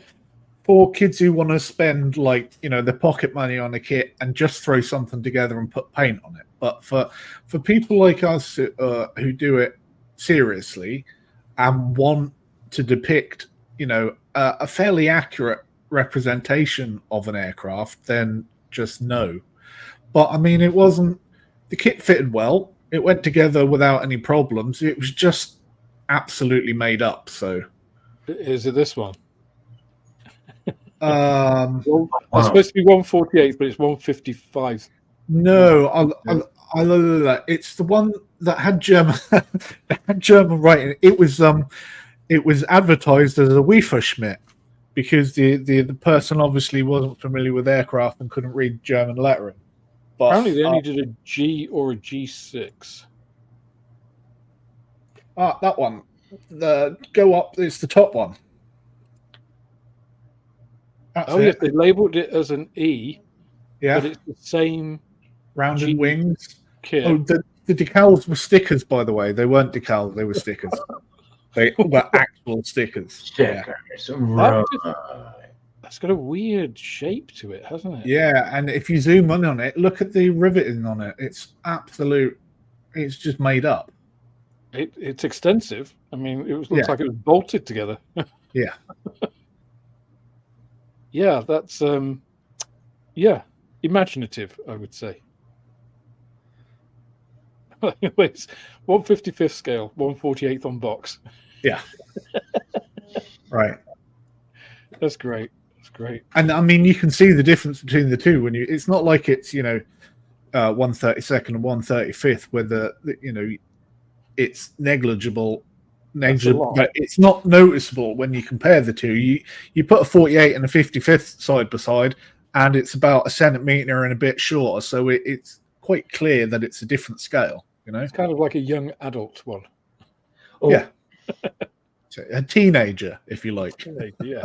kids who want to spend their pocket money on a kit and just throw something together and put paint on it. But for people like us who do it seriously and want to depict a fairly accurate representation of an aircraft, then just no. But I mean, the kit fitted well, it went together without any problems. It was just absolutely made up. So is it this one? It's supposed to be 148, but it's 155. No, it's the one that had German writing. It was advertised as a Wieferschmidt because the person obviously wasn't familiar with aircraft and couldn't read German lettering. But apparently, they only did a G or a G6. That one. Go up. It's the top one. Yes, they labelled it as an E. Yeah, but it's the same rounded wings. Kit. Oh, the decals were stickers, by the way. They weren't decals; they were stickers. They were actual stickers. Stickers. Yeah. That's got a weird shape to it, hasn't it? Yeah, and if you zoom in on it, look at the riveting on it. It's absolute. It's just made up. It's extensive. I mean, it looks like it was bolted together. Yeah. Yeah, that's imaginative, I would say. Anyways, 155th scale, 148th on box. Yeah. Right. That's great. That's great. And I mean, you can see the difference between the two when it's not like it's 132nd and 135th where it's negligible, but it's not noticeable when you compare the two. You put a 48 and a 55th side by side, and it's about a centimeter and a bit shorter, so it's quite clear that it's a different scale. It's kind of like a young adult one. Oh. Yeah, a teenager, if you like. Yeah.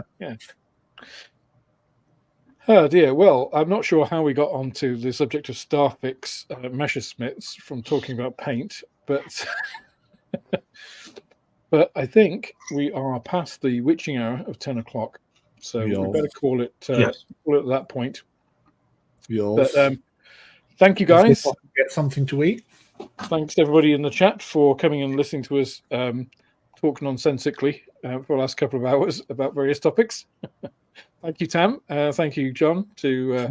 Oh dear. Well, I'm not sure how we got onto the subject of Starfix Messerschmitts from talking about paint, but but I think we are past the witching hour of 10 o'clock, so we better call it at that point. Yes. But thank you, guys. Get something to eat. Thanks everybody in the chat for coming and listening to us talk nonsensically for the last couple of hours about various topics. Thank you, Tam. Thank you, John, to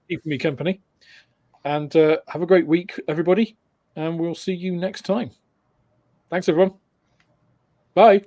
keep me company. And have a great week, everybody. And we'll see you next time. Thanks, everyone. Bye.